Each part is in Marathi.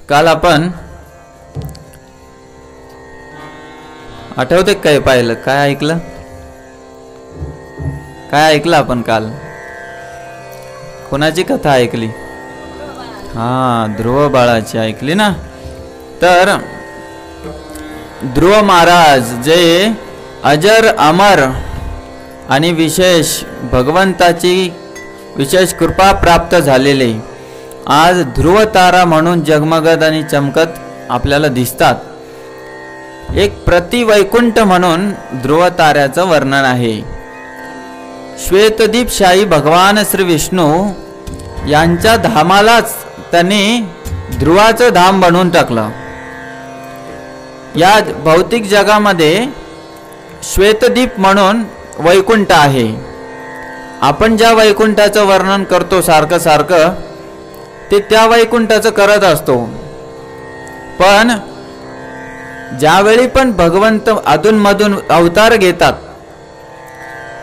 काल आपण आठवते काय पाहिलं, काय ऐकलं, काय ऐकलं आपण काल? कोणाची कथा ऐकली? हा, ध्रुव बाळाची ऐकली ना. तर ध्रुव महाराज जे अजर अमर आणि विशेष भगवंताची विशेष कृपा प्राप्त झालेले आज ध्रुव तारा म्हणून जगमगत आणि चमकत आपल्याला दिसतात. एक प्रतिवैकुंठ म्हणून ध्रुव ताऱ्याचं वर्णन आहे. श्वेतदीप शाही भगवान श्री विष्णू यांच्या धामालाच त्यांनी ध्रुवाचं धाम बनवून टाकलं. या भौतिक जगामध्ये श्वेतदीप म्हणून वैकुंठ आहे. आपण ज्या वैकुंठाचं वर्णन करतो सारखं सारखं ते त्या वैकुंठाचं करत असतो. पण ज्यावेळी पण भगवंत अधूनमधून अवतार घेतात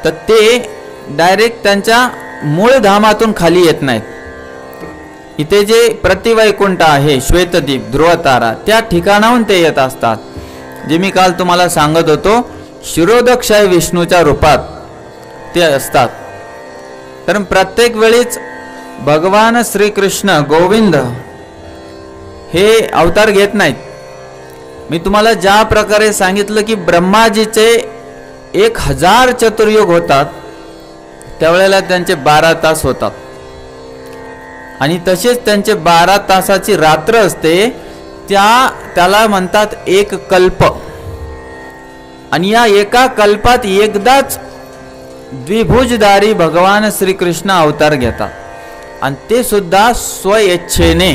तर ते डायरेक्ट त्यांच्या मूळ धामातून खाली येत नाहीत. इथे जे प्रतिवैकुंठ आहे श्वेतदीप ध्रुवतारा त्या ठिकाणाहून ते येत असतात. जे मी काल तुम्हाला सांगत होतो शिरोदक्षाय विष्णूच्या रूपात ते असतात. कारण प्रत्येक वेळीच भगवान श्रीकृष्ण गोविंद हे अवतार घेत नाहीत. मी तुम्हाला ज्या प्रकारे सांगितलं की ब्रह्माजीचे 1000 चतुर्युग होतात त्यावेळेला त्यांचे 12 तास होतात आणि तसेच त्यांचे 12 तासाची रात्र असते त्याला म्हणतात एक कल्प. आणि या एका कल्पात एकदाच द्विभुजधारी भगवान श्रीकृष्ण अवतार घेतात आणि ते सुद्धा स्वइच्छेने.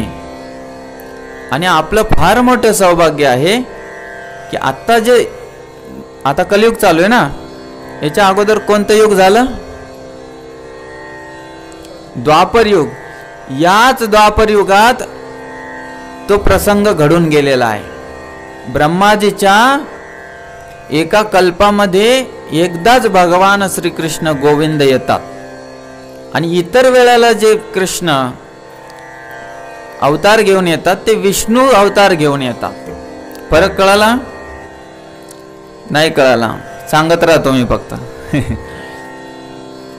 आणि आपलं फार मोठं सौभाग्य आहे की आता कलियुग चालू आहे ना. याच्या अगोदर कोणतं युग झालं? द्वापर युग. याच द्वापर युगात तो प्रसंग घडून गेलेला आहे. ब्रह्माजीच्या एका कल्पामध्ये एकदाच भगवान श्रीकृष्ण गोविंद येतात आणि इतर वेळेला जे कृष्ण अवतार घेऊन येतात ते विष्णू अवतार घेऊन येतात. फरक कळाला? नाही कळाला सांगत राहतो मी फक्त.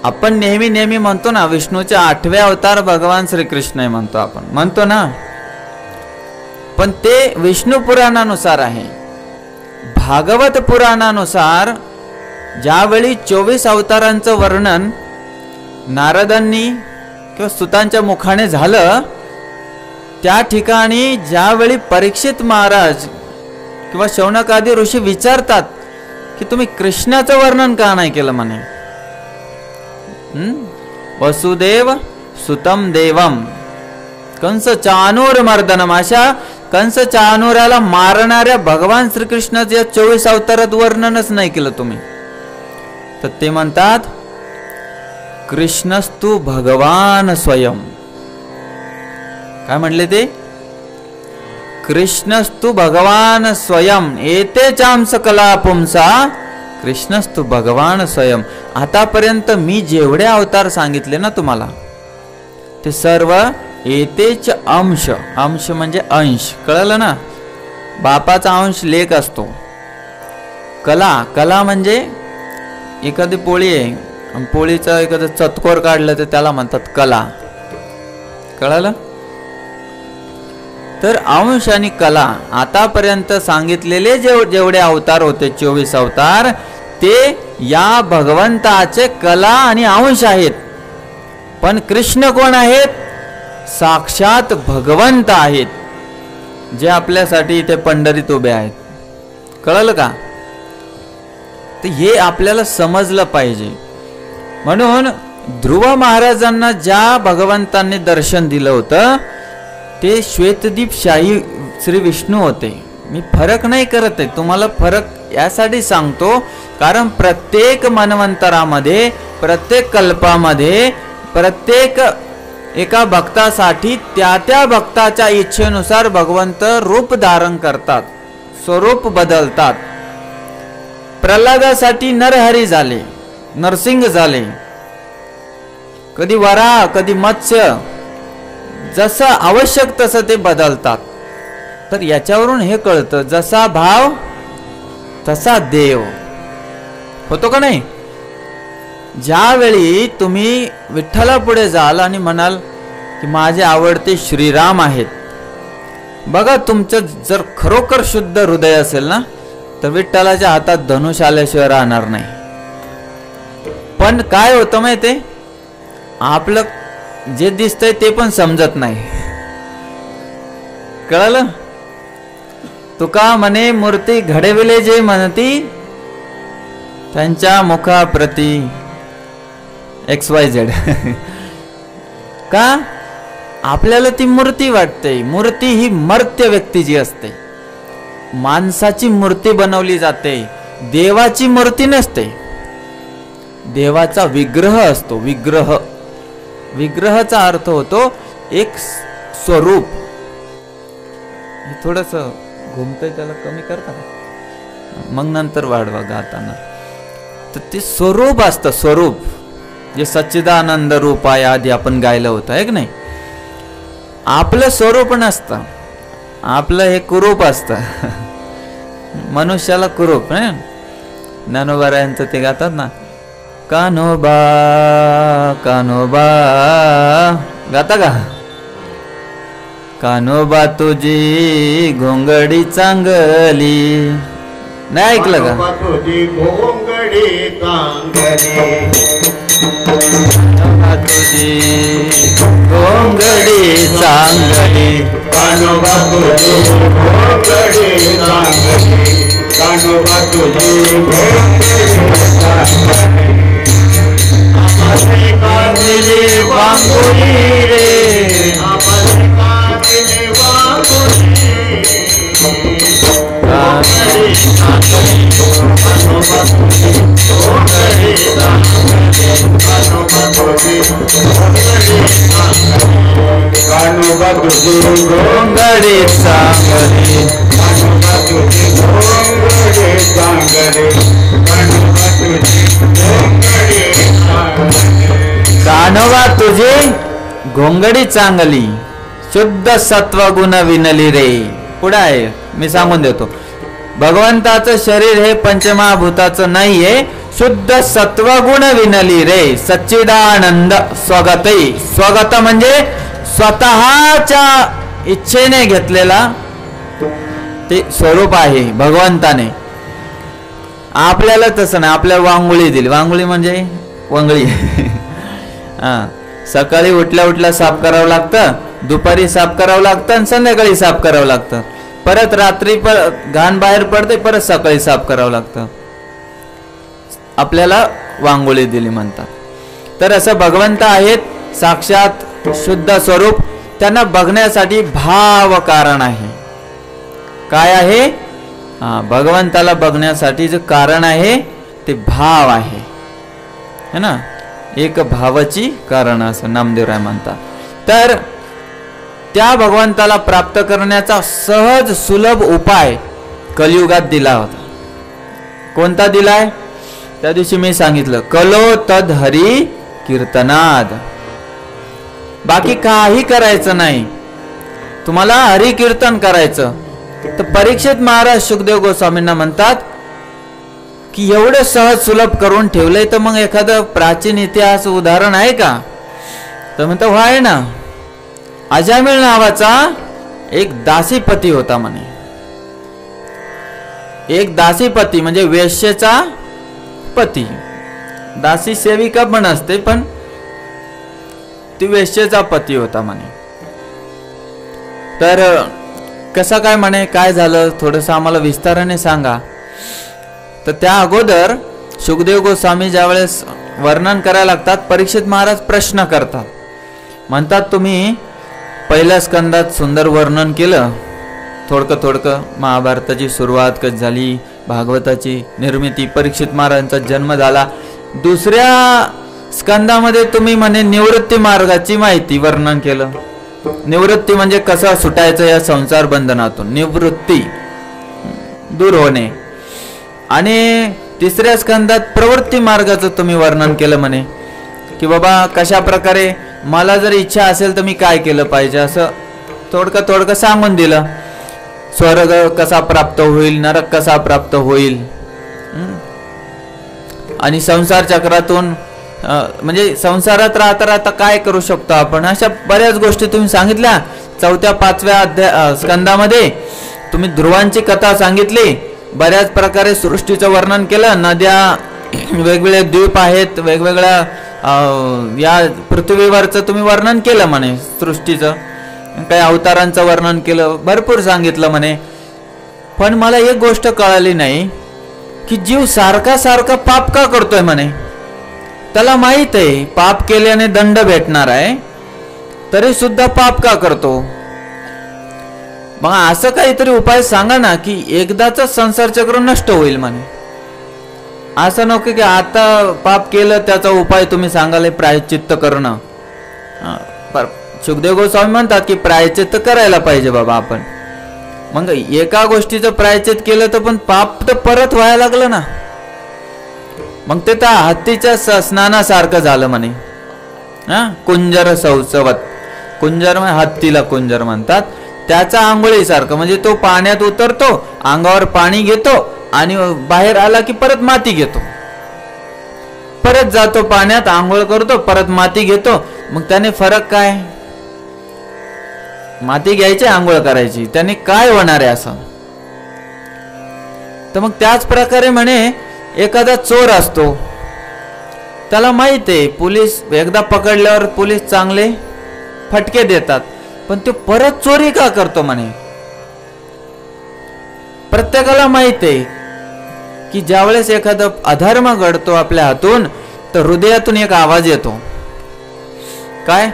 आपण नेहमी म्हणतो ना विष्णूचे 8वे अवतार भगवान श्रीकृष्ण आहे म्हणतो आपण, म्हणतो ना. पण ते विष्णू पुराणानुसार आहे. भागवत पुराणानुसार ज्यावेळी 24 अवतारांचं वर्णन नारदांनी किंवा सुतांच्या मुखाने झालं त्या ठिकाणी ज्यावेळी परीक्षित महाराज किंवा शौनक आदी ऋषी विचारतात की तुम्ही कृष्णाचं वर्णन का नाही केलं म्हणे. वसुदेव सुतम देवम कंस चानूर मर्दनम, अशा कंस चानूराला मारणाऱ्या भगवान श्रीकृष्णाचं या 24 अवतारात वर्णनच नाही केलं तुम्ही. तर ते म्हणतात कृष्णस्तु भगवान स्वयं. काय म्हणले ते? कृष्णस्तु भगवान स्वयं एते चाम सकला पुंसा कृष्णस्तु भगवान स्वयं. आतापर्यंत मी जेवढे अवतार सांगितले ना तुम्हाला ते सर्व एतेच अंश. अंश म्हणजे अंश, कळलं ना. बापाचा अंश लेक असतो. कला म्हणजे एखादी पोळी आहे, पोळीचा एखादं चतकोर काढलं तर त्याला म्हणतात कला, कळलं. तर अंश आणि कला आतापर्यंत सांगितलेले जेवढे अवतार होते 24 अवतार ते या भगवंताचे कला आणि अंश आहेत. पण कृष्ण कोण आहेत? साक्षात भगवंत आहेत जे आपल्यासाठी इथे पंढरीत उभे आहेत. कळलं का? तर हे आपल्याला समजलं पाहिजे. म्हणून ध्रुव महाराजांना ज्या भगवंतांनी दर्शन दिलं होतं ते श्वेतदीप शाही श्री विष्णू होते. मी फरक नाही करत आहे, तुम्हाला फरक यासाठी सांगतो कारण प्रत्येक मन्वंतरामध्ये प्रत्येक कल्पामध्ये प्रत्येक एका भक्तासाठी त्या भक्ताच्या इच्छेनुसार भगवंत रूप धारण करतात, स्वरूप बदलतात. प्रल्हादासाठी नरहरी झाले, नरसिंह झाले, कधी वराह कधी मत्स्य, जसं आवश्यक तसं ते बदलतात. तर याच्यावरून हे कळतं, जसा भाव तसा देव होतो का नाही. ज्यावेळी तुम्ही विठ्ठला पुढे जाल आणि म्हणाल की माझे आवडते श्रीराम आहेत, बघा तुमचं जर खरोखर शुद्ध हृदय असेल ना, तर विठ्ठलाच्या हातात धनुष आल्याशिवाय राहणार नाही. पण काय होतं माहिती, आपलं जे दिसतंय ते पण समजत नाही. कळलं. तुका म्हणे मूर्ती घडविले जे म्हणती, त्यांच्या मुखाप्रती XYZ. का आपल्याला ती मूर्ती वाटते. मूर्ती ही मर्त्य व्यक्तीची असते. माणसाची मूर्ती बनवली जाते, देवाची मूर्ती नसते. देवाचा विग्रह असतो. विग्रह, विग्रहाचा अर्थ होतो एक स्वरूप. थोडस घुमतंय, त्याला कमी करता मग नंतर वाढवा गाताना. तर ते स्वरूप असतं. स्वरूप जे सच्चिदानंद रूप आहे, आधी आपण गायलं होतं आहे की नाही. आपलं स्वरूप नसतं, आपलं हे कुरूप असतं. मनुष्याला कुरूप नाही. ज्ञानोबारायांचं ते गातात ना, कान्होबा कान्होबा, गाता का. कान्होबा तुझी घोंगडी चांगली, नाही ऐकलं का. तुझी घोंगडी चांगली, तुझी घोंगडी चांगली, कान्होबा तुझी घोंगडी चांगली, कान्होबा तुझी घोंगडी चांगली. आपले कांदिले वांगुरी रे, आपले कांदिले वांगुरी, घोंगडी चांगली, कान्होबा तुझी घोंगडी चांगली, कान्होबा तुझी घोंगडी चांगली, कान्होबा तुझी घोंगडी चांगली, कान्होबा तुझी घोंगडी चांगली, कान्होबा तुझी घोंगडी चांगली. कान्होबा तुझी घोंगडी चांगली, शुद्ध सत्वगुण विनली रे. पुढे आहे, मी सांगून देतो. भगवंताचं शरीर हे पंचमहाभूताचं नाहीये, शुद्ध सत्वगुण विनली रे. सच्चिदानंद स्वगतई. स्वगत म्हणजे स्वतःच्या इच्छेने घेतलेला ते स्वरूप आहे भगवंताने. आपल्याला तसं नाही. आपल्याला वांगुळी दिली. वांगुळी म्हणजे वंगळी. हा, सकाळी उठल्या उठल्या साफ करावं लागतं, दुपारी साफ करावं लागतं आणि संध्याकाळी साफ करावं लागतं. परत रात्री घाण बाहेर पडते, परत सकाळी साफ करावं लागतं. आपल्याला वांगुळी दिली म्हणतात. तर असं भगवंत आहेत साक्षात शुद्ध स्वरूप. त्यांना बघण्यासाठी भाव कारण आहे. काय आहे. भगवंताला बघण्यासाठी जे कारण आहे ते भाव आहे, है ना. एक भावाची कारण असं नामदेवराय म्हणतात. तर त्या भगवंताला प्राप्त करण्याचा सहज सुलभ उपाय कलियुगात दिला होता. कोणता दिलाय. त्या दिवशी मी सांगितलं, कलो तद हरी कीर्तनाद. बाकी काही करायचं नाही, तुम्हाला हरी कीर्तन करायचं. तर परीक्षित महाराज शुकदेव गोस्वामींना म्हणतात की एवढं सहज सुलभ करून ठेवलंय, तर मग एखादं प्राचीन इतिहास उदाहरण आहे का. तर म्हणतो हो आहे ना. अजामिळ नावाचा एक दासीपती होता म्हणे. एक दासीपती म्हणजे वेश्येचा पती. दासी सेविका पण असते, पण ती वेश्येचा पती होता म्हणे. तर कसा काय म्हणे, काय झालं थोडंसं आम्हाला विस्ताराने सांगा. तर त्या अगोदर शुकदेव गोस्वामी ज्यावेळेस वर्णन करायला लागतात, परीक्षित महाराज प्रश्न करतात. म्हणतात तुम्ही पहिल्या स्कंदात सुंदर वर्णन केलं, थोडकं महाभारताची सुरुवात कशी झाली, भागवताची निर्मिती, परीक्षित महाराजांचा जन्म झाला. दुसऱ्या स्कंदामध्ये तुम्ही म्हणे निवृत्ती मार्गाची माहिती वर्णन केलं. निवृत्ती म्हणजे कसं सुटायचं या संसार बंधनातून, निवृत्ती दूर होणे. आणि तिसऱ्या स्कंदात प्रवृत्ती मार्गाचं तुम्ही वर्णन केलं म्हणे, की बाबा कशा प्रकारे मला जर इच्छा असेल तर मी काय केलं पाहिजे, असं थोडकं सांगून दिलं. स्वर्ग कसा प्राप्त होईल, नरक कसा प्राप्त होईल, आणि संसार चक्रातून म्हणजे संसारात राहता राहता काय करू शकतो आपण, अशा बऱ्याच गोष्टी तुम्ही सांगितल्या. 4-5व्या स्कंदामध्ये तुम्ही ध्रुवांची कथा सांगितली, बऱ्याच प्रकारे सृष्टीचं वर्णन केलं. नद्या, वेगवेगळे द्वीप आहेत, वेगवेगळ्या या पृथ्वीवरचं तुम्ही वर्णन केलं म्हणे सृष्टीचं, काही अवतारांचं वर्णन केलं, भरपूर सांगितलं म्हणे. पण मला एक गोष्ट कळाली नाही की जीव सारखा सारखा पाप का करतोय म्हणे. त्याला माहित आहे पाप केल्याने दंड भेटणार आहे, तरी सुद्धा पाप का करतो. मग असं काहीतरी उपाय सांगा ना की एकदाच संसार चक्र नष्ट होईल म्हणे. असं नको की आता पाप केलं त्याचा उपाय तुम्ही सांगाल प्रायश्चित्त करणं. सुखदेव गोस्वामी म्हणतात की प्रायश्चित्त करायला पाहिजे बाबा आपण. मग एका गोष्टीचं प्रायश्चित्त केलं तर पण पाप तर परत व्हायला लागलं ना. मग ते त्या हत्तीच्या स्नानासारखं झालं म्हणे. कुंजर संवत्सवत, कुंजर हत्तीला कुंजर म्हणतात, त्याचा आंघोळीसारखं. म्हणजे तो पाण्यात उतरतो, अंगावर पाणी घेतो आणि बाहेर आला की परत माती घेतो, परत जातो पाण्यात, आंघोळ करतो, परत माती घेतो. मग त्याने फरक काय? माती घ्यायची, आंघोळ करायची, त्याने काय होणार आहे असं. तर मग त्याच प्रकारे म्हणे एखादा चोर असतो, त्याला माहित आहे पोलीस एकदा पकडल्यावर पोलीस चांगले फटके देतात, पण तो परत चोरी का करतो म्हणे. प्रत्येकाला माहित आहे की ज्यावेळेस एखादा अधर्म घडतो आपल्या हातून, तर हृदयातून एक आवाज येतो, काय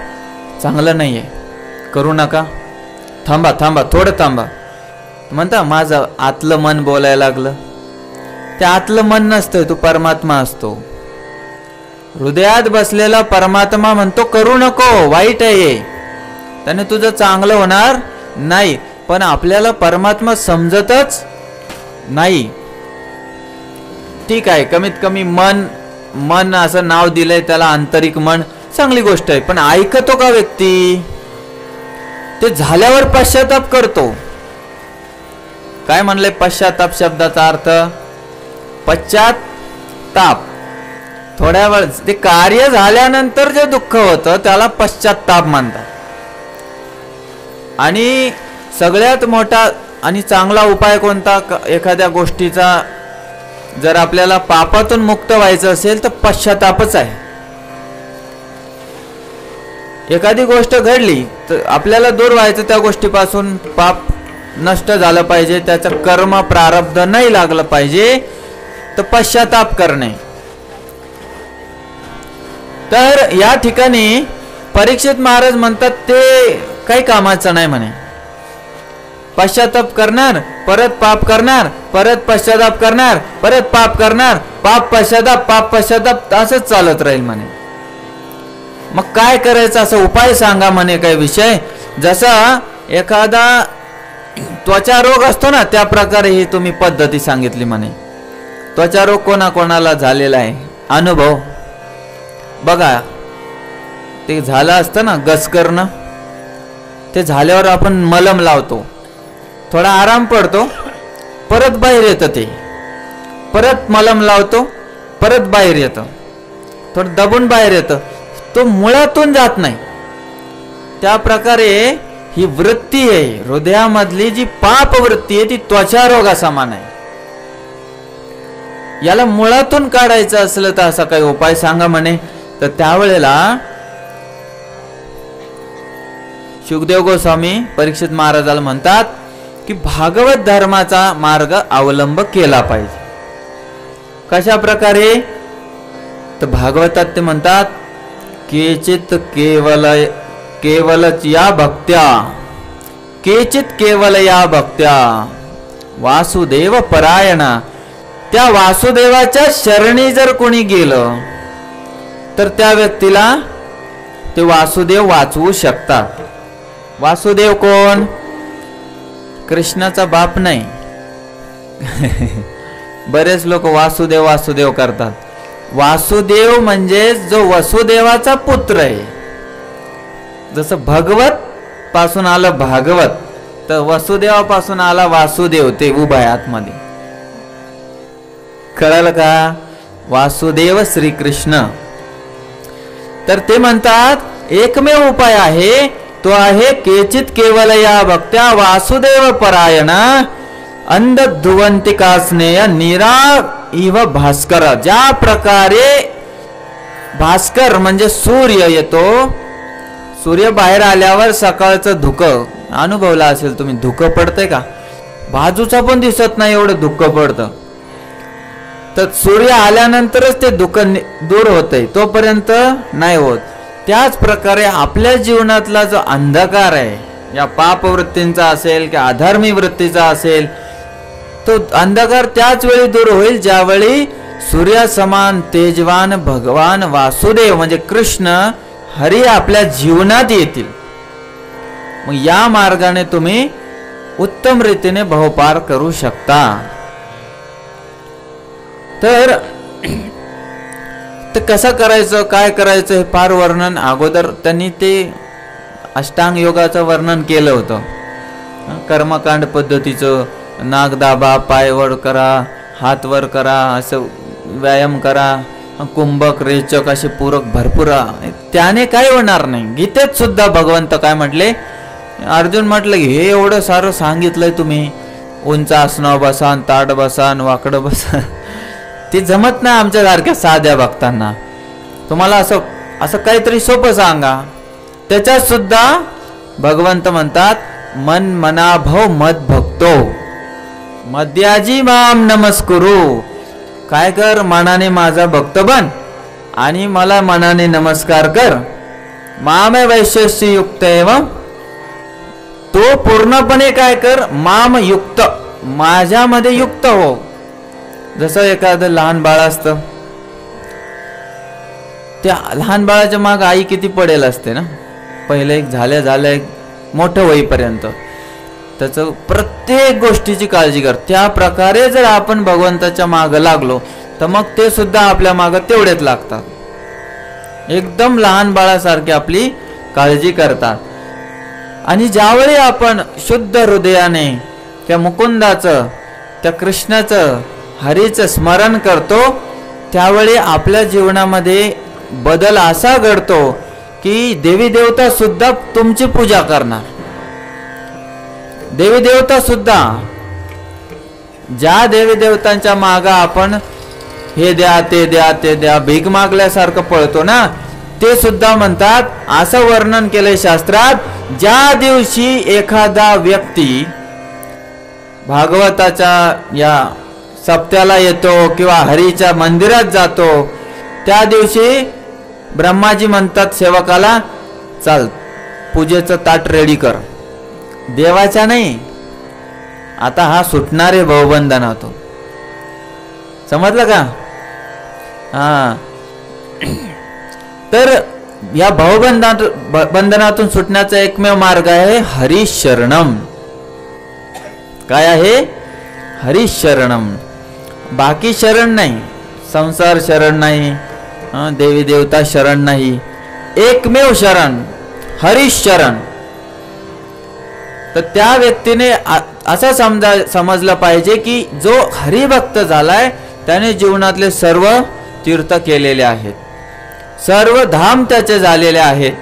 चांगलं नाहीये, करू नका, थांबा थांबा, थोडं थांबा. म्हणता माझं आतलं मन बोलायला लागलं. ते आतलं मन नसतं, तो परमात्मा असतो. हृदयात बसलेला परमात्मा म्हणतो करू नको, वाईट आहे, त्याने तुझं चांगलं होणार नाही. पण आपल्याला परमात्मा समजतच नाही. ठीक आहे, कमीत कमी मन असं नाव दिलंय त्याला, आंतरिक मन, चांगली गोष्ट आहे. पण ऐकतो का व्यक्ती? ते झाल्यावर पश्चाताप करतो. काय म्हणलंय पश्चाताप शब्दाचा अर्थ? पश्चाताप. थोड्या वेळ ते कार्य झाल्यानंतर जे दुःख होतं त्याला पश्चाताप म्हणतात. आणि सगळ्यात मोठा आणि चांगला उपाय कोणता एखाद्या गोष्टीचा? जर आपल्याला पापातून मुक्त व्हायचं असेल तर पश्चातापच आहे. एखादी गोष्ट घडली तर आपल्याला दूर व्हायचं त्या गोष्टीपासून, पाप नष्ट झालं पाहिजे, त्याचं कर्म प्रारब्ध नाही लागलं पाहिजे, तर पश्चाताप करणे. तर या ठिकाणी परीक्षित महाराज म्हणतात ते काही कामाचं नाही म्हणे. पश्चाताप करणार, परत पाप करणार, परत पश्चाताप करणार, परत पाप करणार, पाप पश्चाताप असंच चालत राहील म्हणे. मग काय करायचं असं उपाय सांगा म्हणे. काही विषय जसा एखादा त्वचा रोग असतो ना, त्या प्रकारे ही तुम्ही पद्धती सांगितली म्हणे. त्वचा रोग कोणाकोणाला झालेला आहे अनुभव बघा. ते झालं असतं ना गसकरणं, ते झाल्यावर आपण मलम लावतो, थोडा आराम पडतो, परत बाहेर येतं, ते परत मलम लावतो, परत बाहेर येतं, थोडं दबून बाहेर येतं, तो मुळातून जात नाही. त्या प्रकारे ही वृत्ती आहे हृदयामधली, जी पाप वृत्ती आहे ती त्वचा रोगा समान आहे. याला मुळातून काढायचं असलं तर असा काही उपाय सांगा म्हणे. तर त्यावेळेला सुखदेव गोस्वामी परीक्षित महाराजाला म्हणतात की भागवत धर्माचा मार्ग अवलंब केला पाहिजे. कशा प्रकारे? तर भागवतात ते म्हणतात केचित केवलच या भक्त्या, केचित केवल या भक्त्या वासुदेव परायणा. त्या वासुदेवाच्या शरणी जर कोणी गेलं तर त्या व्यक्तीला ते वासुदेव वाचवू शकतात. वासुदेव कोण? कृष्णाचा बाप नाही. बरेच लोक वासुदेव वासुदेव करतात. वासुदेव म्हणजे जो वसुदेवाचा पुत्र आहे. जसं भगवत पासून आलं भागवत, तर वसुदेवापासून आला वासुदेव, ते उभा आहे आतमध्ये. कळलं का? वासुदेव श्रीकृष्ण. तर ते म्हणतात एकमेव उपाय आहे तो आहे केचित केवल या भक्त्या वासुदेव परायण अंधधुवंतिका स्नेह निरा इव भास्कर. ज्या प्रकारे भास्कर म्हणजे सूर्य येतो, सूर्य बाहेर आल्यावर सकाळचं धुकं अनुभवला असेल तुम्ही, धुकं पडतंय का? बाजूचा पण दिसत नाही एवढं धुकं पडतं. तर सूर्य आल्यानंतरच ते धुकं दूर होतंय, तोपर्यंत नाही होत. त्याच प्रकारे आपल्या जीवनातला जो अंधकार आहे, या पापवृत्तींचा असेल किंवा अधर्मी वृत्तीचा असेल, तो अंधकार त्याच वेळी दूर होईल ज्यावेळी सूर्यासमान तेजवान भगवान वासुदेव म्हणजे कृष्ण हरी आपल्या जीवनात येतील. मग या मार्गाने तुम्ही उत्तम रीतीने भवपार करू शकता. तर कसं करायचं, काय करायचं हे फार वर्णन अगोदर त्यांनी ते अष्टांग योगाचं वर्णन केलं होतं. कर्मकांड पद्धतीचं, नाक दाबा, पाय वर करा, हात वर करा, असं व्यायाम करा, कुंभक रेचक असे पूरक भरपूर. त्याने काय होणार नाही. गीतेत सुद्धा भगवंत काय म्हटले, अर्जुन म्हटलं की हे एवढं सारं सांगितलंय तुम्ही, उंच आसनावर बसान, ताड बसान, वाकडं बसान, ते जमत नाही आमच्या सारख्या साध्या भक्तांना. तुम्हाला असं काहीतरी सोपं सांगा. त्याच्यात सुद्धा भगवंत म्हणतात मन मनाभव मद भक्तो मद्याजी माम नमस्कुरु. काय कर, मनाने माझा भक्त बन आणि मला मनाने नमस्कार कर. मामे वैश्यस्य युक्त एवं, तो पूर्णपणे काय कर, माम युक्त, माझ्यामध्ये युक्त हो. जसं एखादं लहान बाळ असतं, त्या लहान बाळाच्या माग आई किती पडेल असते ना, पहिले एक झाल्या एक मोठं होईपर्यंत त्याचं प्रत्येक गोष्टीची काळजी कर. त्या प्रकारे जर आपण भगवंताच्या मागं लागलो तर मग ते सुद्धा आपल्या मागं तेवढेच लागतात. एकदम लहान बाळासारखी आपली काळजी करतात. आणि ज्यावेळी आपण शुद्ध हृदयाने त्या मुकुंदाचं, त्या कृष्णाचं, हरीचं स्मरण करतो, त्यावेळी आपल्या जीवनामध्ये बदल असा घडतो की देवी देवता सुद्धा तुमची पूजा करणार. देवी देवता सुद्धा, ज्या देवी देवतांच्या मागे आपण हे द्या ते द्या ते द्या भीक मागल्यासारखं पळतो ना, ते सुद्धा म्हणतात, असं वर्णन केलंय शास्त्रात, ज्या दिवशी एखादा व्यक्ती भागवताच्या या सप्त्याला येतो किंवा हरीच्या मंदिरात जातो, त्या दिवशी ब्रह्माजी म्हणतात सेवकाला, चल पूजेचं ताट रेडी कर. देवाच्या नाही, आता हा सुटणारे भवबंधनातून. समजलं का? हा. तर या भवबंधनातून सुटण्याचा एकमेव मार्ग आहे हरिशरणम. काय आहे? हरिशरणम. बाकी शरण नाही, संसार शरण नाही, देवी देवता शरण नाही, एकमेव शरण हरिशरण. तर त्या व्यक्तीने असं समजलं पाहिजे की जो हरिभक्त झालाय त्याने जीवनातले सर्व तीर्थ केलेले आहेत, सर्व धाम त्याचे झालेले आहेत.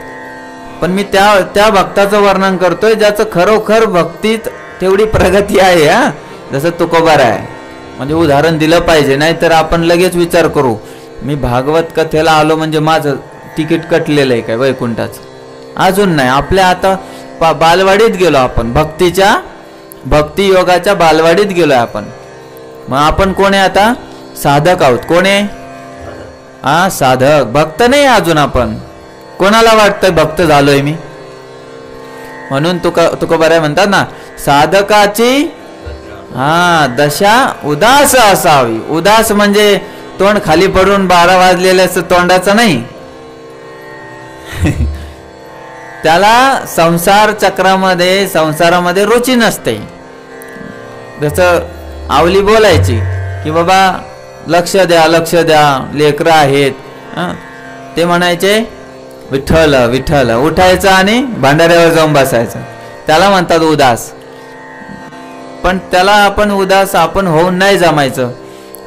पण मी त्या भक्ताचं वर्णन करतोय ज्याचं खरोखर भक्तीत तेवढी प्रगती आहे. हा, जसं तुकोबार आहे, म्हणजे उदाहरण दिलं पाहिजे. नाहीतर आपण लगेच विचार करू मी भागवत कथेला आलो म्हणजे माझं तिकीट कटलेलं आहे काय वैकुंठाचं. अजून नाही. आपल्या आता बालवाडीत गेलो आपण, भक्ती योगाच्या बालवाडीत गेलोय आपण. मग आपण कोण आहे आता? साधक आहोत. कोण आहे? हा, साधक. भक्त नाही अजून आपण. कोणाला वाटतंय भक्त झालोय मी? म्हणून तुका बरं म्हणतात ना, साधकाची दशा उदास असावी. उदास म्हणजे तोंड खाली पडून 12 वाजलेले असं तोंडाचं नाही. त्याला संसारामध्ये रुची नसते. जसं आवली बोलायची की बाबा लक्ष द्या लेकरं आहेत, ते म्हणायचे विठ्ठल विठ्ठल, उठायचं आणि भांडाऱ्यावर जाऊन बसायचं. त्याला म्हणतात उदास. पण त्याला आपण उदास आपण होऊन नाही जमायचं.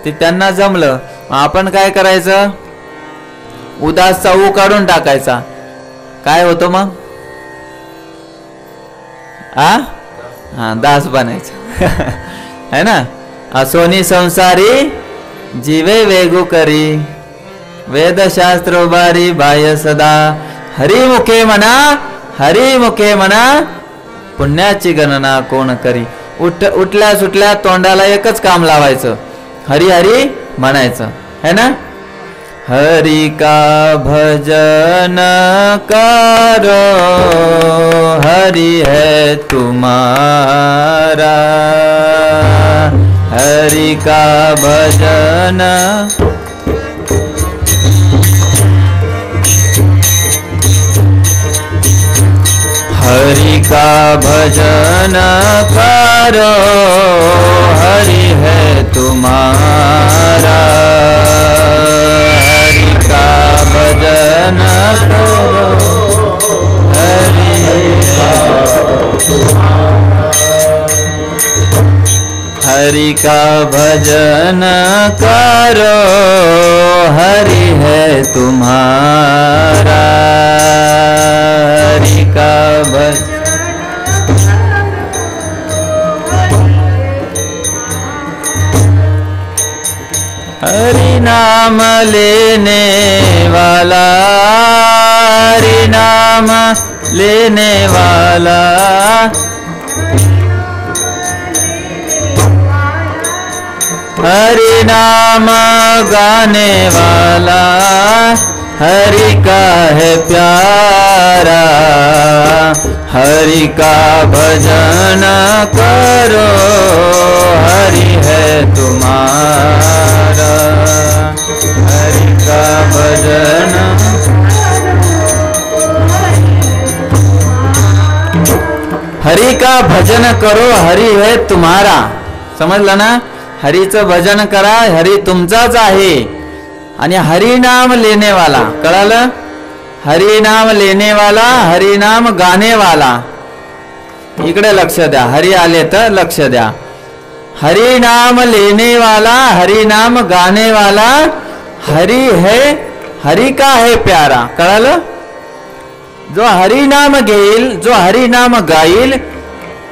ते त्यांना जमलं, आपण काय करायचं, उदासचा ऊ काढून टाकायचा. काय होतं मग? हा दास बनायचं है ना. असोनी संसारी जीवे वेगू करी, वेदशास्त्र उभारी बाह्य सदा. हरिमुखे म्हणा, हरिमुखे म्हणा, पुण्याची गणना कोण करी. उठल्या सुटल्या तोंडाला एकच काम लावायचं, हरी हरी म्हणायचं है ना. हरि का भजन करो, हरि है तुम्हारा. हरि का भजन, हरि का भजन करो, हरि है तुम्हारा. हरि का भजन करो, हरि हरि का भजन करो, हरि है तुम्हारा. हरि का भजन, हरि नाम लेने वाला, हरि नाम लेने वाला. हरि नाम गाने वाला, हरि का है प्यारा. हरि का भजन करो, हरि है तुम्हारा. हरि का भजन, हरि का भजन करो, हरि है तुम्हारा. समजलं ना. हरीचं भजन करा, हरी तुमचाच आहे. आणि हरिनाम लेने वाला, कळालं. हरिनाम लेने वाला, हरिनाम गाणे वाला. इकडे लक्ष द्या, हरी आले तर लक्ष द्या. हरिनाम लेने वाला, हरिनाम गाणे वाला. हरि है, हरि का है प्यारा. कळालं. जो हरिनाम घेईल, जो हरिनाम गाईल,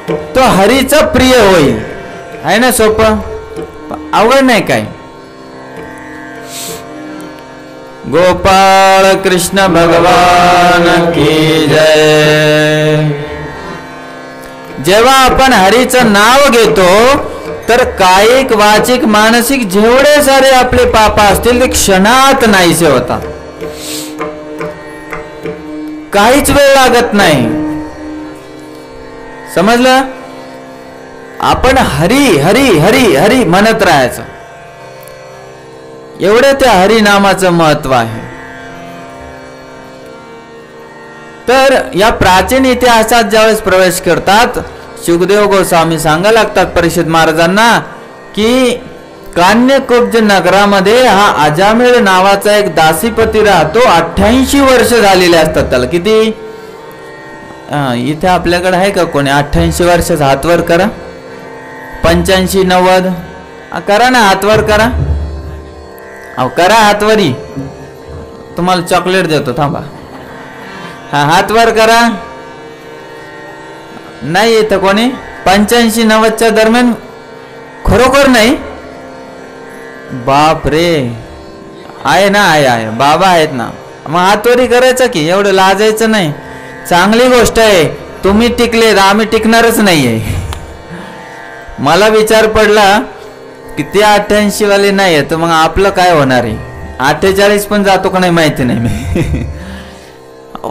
तो हरीचा प्रिय होईल. आहे ना सोपं, अवघड नाही काय. गोपाळ कृष्ण भगवान की जय. जेव्हा आपण हरीचं नाव घेतो तर कायिक वाचिक मानसिक जेवढे सारे आपले पाप असतील ते क्षणात नाहीसे होतात. काहीच वेळ लागत नाही. समजलं. आपण हरी हरी हरी हरी म्हणत राहायचं. एवढे त्या हरिनामाचं महत्व आहे. तर या प्राचीन इतिहासात ज्यावेळेस प्रवेश करतात, शुकदेव गोस्वामी सांगायला लागतात परीक्षित महाराजांना की कान्यकुब्ज नगरामध्ये हा अजामिळ नावाचा एक दासीपती राहतो. 88 वर्ष झालेले असतात त्याला. किती? इथे आपल्याकडे आहे का कोणी 88 वर्षाचा? हातवर करा. 85 90 करा ना, हातवर करा. अहो करा हातवरी, तुम्हाला चॉकलेट देतो. थांबा. हा हातवर करा. नाही इथं कोणी 85 90च्या दरम्यान? खरोखर नाही. बाप रे. आहे ना, आहे बाबा आहेत ना. मग हातवरी करायचं की, एवढं लाजायचं नाही. चांगली गोष्ट आहे. तुम्ही टिकले, आम्ही टिकणारच नाहीये. मला विचार पडला किती 88 वाले नाही आहे तर मग आपलं काय होणार आहे. 48 पण जातो का नाही माहिती नाही मी.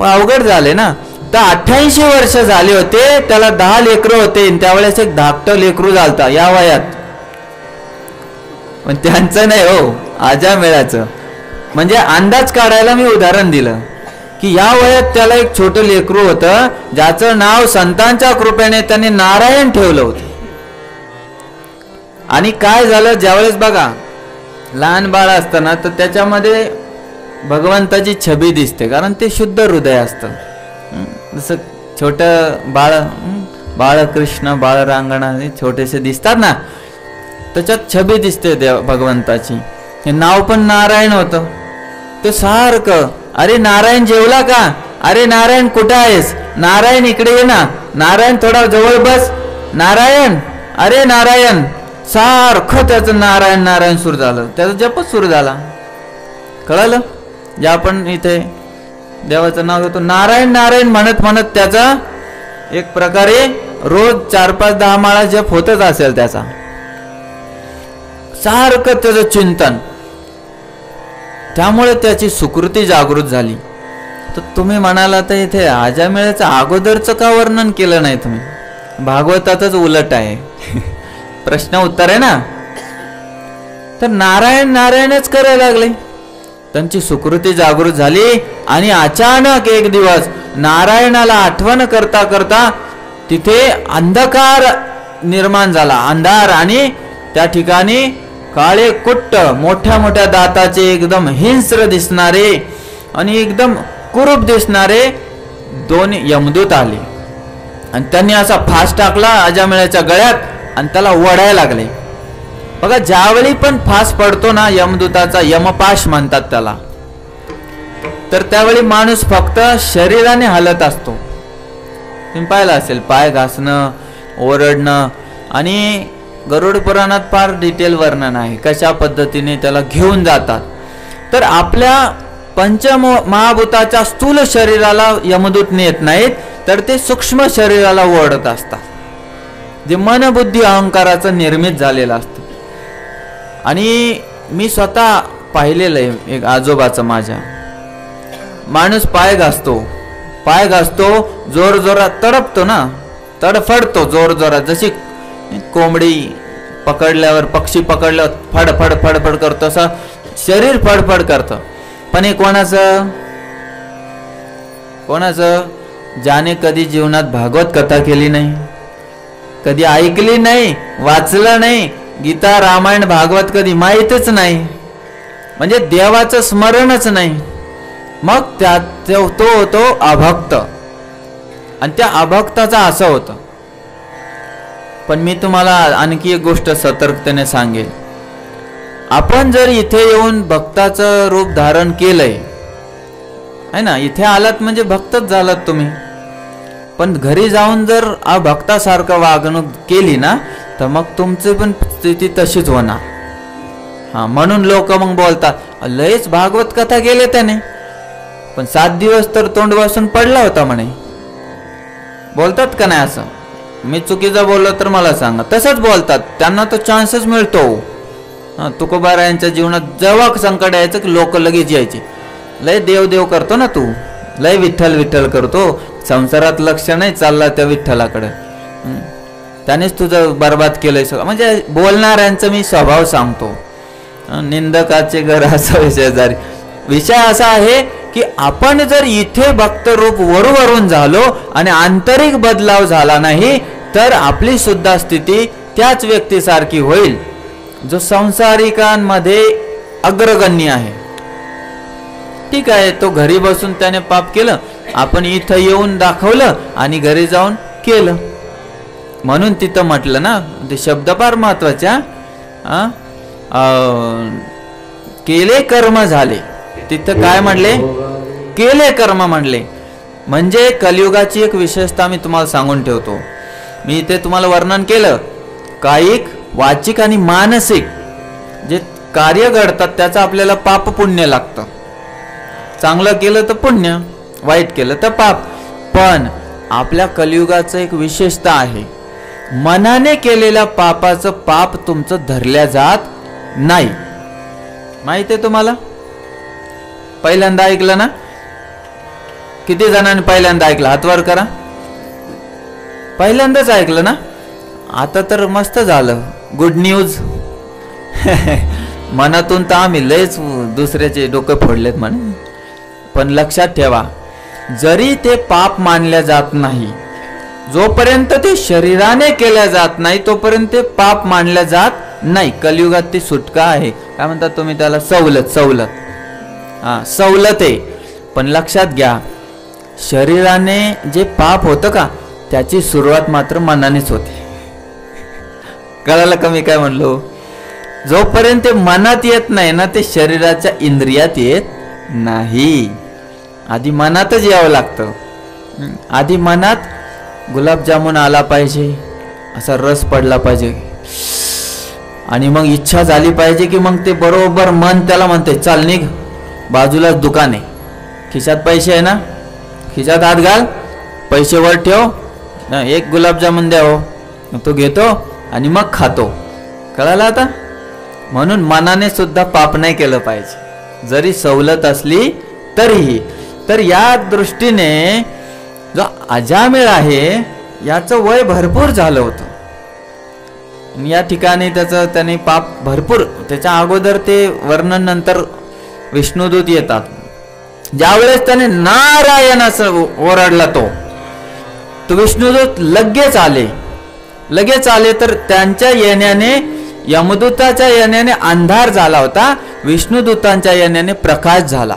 अवघड झाले ना. तर 88 वर्ष झाले होते. त्याला 10 लेकरं होते. त्यावेळेस एक धाकटं लेकरू झालता या वयात. पण त्यांचं नाही हो, अजामिळाचं. म्हणजे अंदाज काढायला मी उदाहरण दिलं की या वयात त्याला एक छोटं लेकरू होतं ज्याचं नाव संतांच्या कृपेने त्यांनी नारायण ठेवलं होतं. आणि काय झालं, ज्यावेळेस बघा लहान बाळ असतं ना तर त्याच्यामध्ये भगवंताची छबी दिसते, कारण ते शुद्ध हृदय असतं. जसं छोटं बाळ बाळकृष्ण बाळरांगणा छोटेसे दिसतात ना, त्याच्यात छबी दिसते देव भगवंताची. हे नाव पण नारायण होतं. ते सारखं, अरे नारायण जेवला का, अरे नारायण कुठं आहेस, नारायण इकडे ये ना, नारायण थोडा जवळ बस, नारायण, अरे नारायण, सारखं त्याचं नारायण नारायण सुरू झालं, त्याचा जपच सुरू झाला. कळालं? जे आपण इथे देवाचं नाव घेतो नारायण नारायण म्हणत म्हणत त्याचा एक प्रकारे रोज 4-5-10 माळा जप होतच असेल त्याचा, सारखं त्याचं चिंतन. त्यामुळे त्याची सुकृती जागृत झाली. तर तुम्ही म्हणाला तर इथे अजामिळाचं अगोदरचं का वर्णन केलं नाही तुम्ही? भागवतातच उलट आहे. प्रश्न उत्तर आहे ना. तर नारायण नारायणच करायला लागले, त्यांची सुकृती जागृत झाली. आणि अचानक एक दिवस नारायणाला आठवण करता करता तिथे अंधकार निर्माण झाला, अंधार. आणि त्या ठिकाणी काळे कुट्ट मोठ्या मोठ्या दाताचे एकदम हिंस्र दिसणारे आणि एकदम कुरूप दिसणारे 2 यमदूत आले. आणि त्यांनी असा फास टाकला अजामिळाच्या गळ्यात आणि त्याला ओढायला लागले. बघा, ज्यावेळी पण फास पडतो ना यमदूताचा, यमपाश म्हणतात त्याला, तर त्यावेळी माणूस फक्त शरीराने हलत असतो. तुम्ही पाहिलं असेल, पाय घासणं, ओरडणं. आणि गरुड पुराणात फार डिटेल वर्णन आहे कशा पद्धतीने त्याला घेऊन जातात. तर आपल्या पंचमहाभूताच्या स्थूल शरीराला यमदूत नेत नाहीत, तर ते सूक्ष्म शरीराला ओढत असतात, जे मन बुद्धी अहंकाराचं निर्मित झालेलं असतं. आणि मी स्वतः पाहिलेलं आहे, एक आजोबाचं माझ्या, माणूस पाय घासतो जोर जोरात, तडपतो ना, तडफडतो जोर जोरात, जशी कोंबडी पकडल्यावर, पक्षी पकडल्यावर फडफड फडफड करतो, असं शरीर फडफड करतं. पण हे कोणाचं ज्याने कधी जीवनात भागवत कथा केली नाही, कधी ऐकली नाही, वाचलं नाही, गीता रामायण भागवत कधी माहीतच नाही, म्हणजे देवाचं स्मरणच नाही, मग तो होतो अभक्त. आणि त्या अभक्ताचा असं होतं. पण मी तुम्हाला आणखी एक गोष्ट सतर्कतेने सांगेल. आपण जर इथे येऊन भक्ताचं रूप धारण केलंय आहे ना, इथे आलात म्हणजे भक्तच झालात तुम्ही, पण घरी जाऊन जर अभक्तासारखं वागणूक केली ना, तर मग तुमची पण स्थिती तशीच होणार. हा, म्हणून लोक मग बोलतात, लयच भागवत कथा केले त्याने, पण 7 दिवस तर तोंड वासून पडला होता म्हणे. बोलतात का नाही असं? मी चुकीचं बोललो तर मला सांगा. तसंच बोलतात, त्यांना तो चान्सच मिळतो. तुकोबारायांच्या जीवनात जेव्हा संकट यायचं की लोक लगेच यायचे, लय देव देव करतो ना तू, लय विठ्ठल विठ्ठल करतो, संसारात लक्ष नाही, चालला त्या विठ्ठलाकडे, त्यानेच तुझं बर्बाद केलंय सगळं. म्हणजे बोलणाऱ्यांचा मी स्वभाव सांगतो. निंदकाचे घर असा विषय विषय असा आहे की आपण जर इथे भक्त रूप वरून झालो आणि आंतरिक बदलाव झाला नाही, तर आपली सुद्धा स्थिती त्याच व्यक्तीसारखी होईल जो संसारिकांमध्ये अग्रगण्य आहे. ठीक आहे, तो घरी बसून त्याने पाप केलं, आपण इथं येऊन दाखवलं आणि घरी जाऊन केलं. म्हणून तिथं म्हटलं ना, ते शब्द फार महत्वाच्या, केले कर्म झाले. तिथं काय म्हणले? केले कर्म म्हणले. म्हणजे कलियुगाची एक विशेषता मी तुम्हाला सांगून ठेवतो. मी इथे तुम्हाला वर्णन केलं, कायिक, वाचिक आणि मानसिक जे कार्य घडतात त्याचं आपल्याला पाप पुण्य लागतं. चांगलं केलं तर पुण्य, वाईट केलं तर पाप. पण आपल्या कलियुगाचं एक विशेषता आहे, मनाने केलेल्या पापाचं पाप तुमचं धरल्या जात नाही. माहिती आहे तुम्हाला? पहिल्यांदा ऐकलं ना? किती जणांनी पहिल्यांदा ऐकलं? हात वर करा. पहिल्यांदाच ऐकलं ना? आता तर मस्त झालं, गुड न्यूज. मनातून तर आम्ही लयच दुसऱ्याचे डोके फोडलेत म्हणे. पण लक्षात ठेवा, जरी ते पाप मानल्या जात नाही, जोपर्यंत ते शरीराने केल्या जात नाही तोपर्यंत ते पाप मानल्या जात नाही. कलियुगात ती सुटका आहे. काय म्हणतात तुम्ही त्याला? सवलत. सवलत आहे. पण लक्षात घ्या, शरीराने जे पाप होतं का त्याची सुरुवात मात्र मनानेच होते. कळालं का मी काय म्हणलो? जोपर्यंत ते मनात येत नाही ना, ते शरीराच्या इंद्रियात येत नाही. आधी मनातच यावं लागतं. आधी मनात गुलाबजामुन आला पाहिजे, असा रस पडला पाहिजे, आणि मग इच्छा झाली पाहिजे की मग ते बरोबर मन त्याला म्हणते चाल निघ, बाजूलाच दुकान आहे, खिशात पैसे आहे ना, खिशात हात घाल, पैसे वर ठेव, एक गुलाबजामुन द्या हो, तो घेतो आणि मग खातो. कळालं आता? म्हणून मनाने सुद्धा पाप नाही केलं पाहिजे, जरी सवलत असली तरीही. तर या दृष्टीने जो अजामिळ आहे याचं वय भरपूर झालं होतं. या ठिकाणी त्याने पाप भरपूर, त्याच्या अगोदर ते वर्णन नंतर विष्णुदूत येतात. ज्यावेळेस त्याने नारायण असं ओरडला तो विष्णुदूत लगेच आले. तर त्यांच्या येण्याने, यमदूताच्या येण्याने अंधार झाला होता, विष्णुदूतांच्या येण्याने प्रकाश झाला.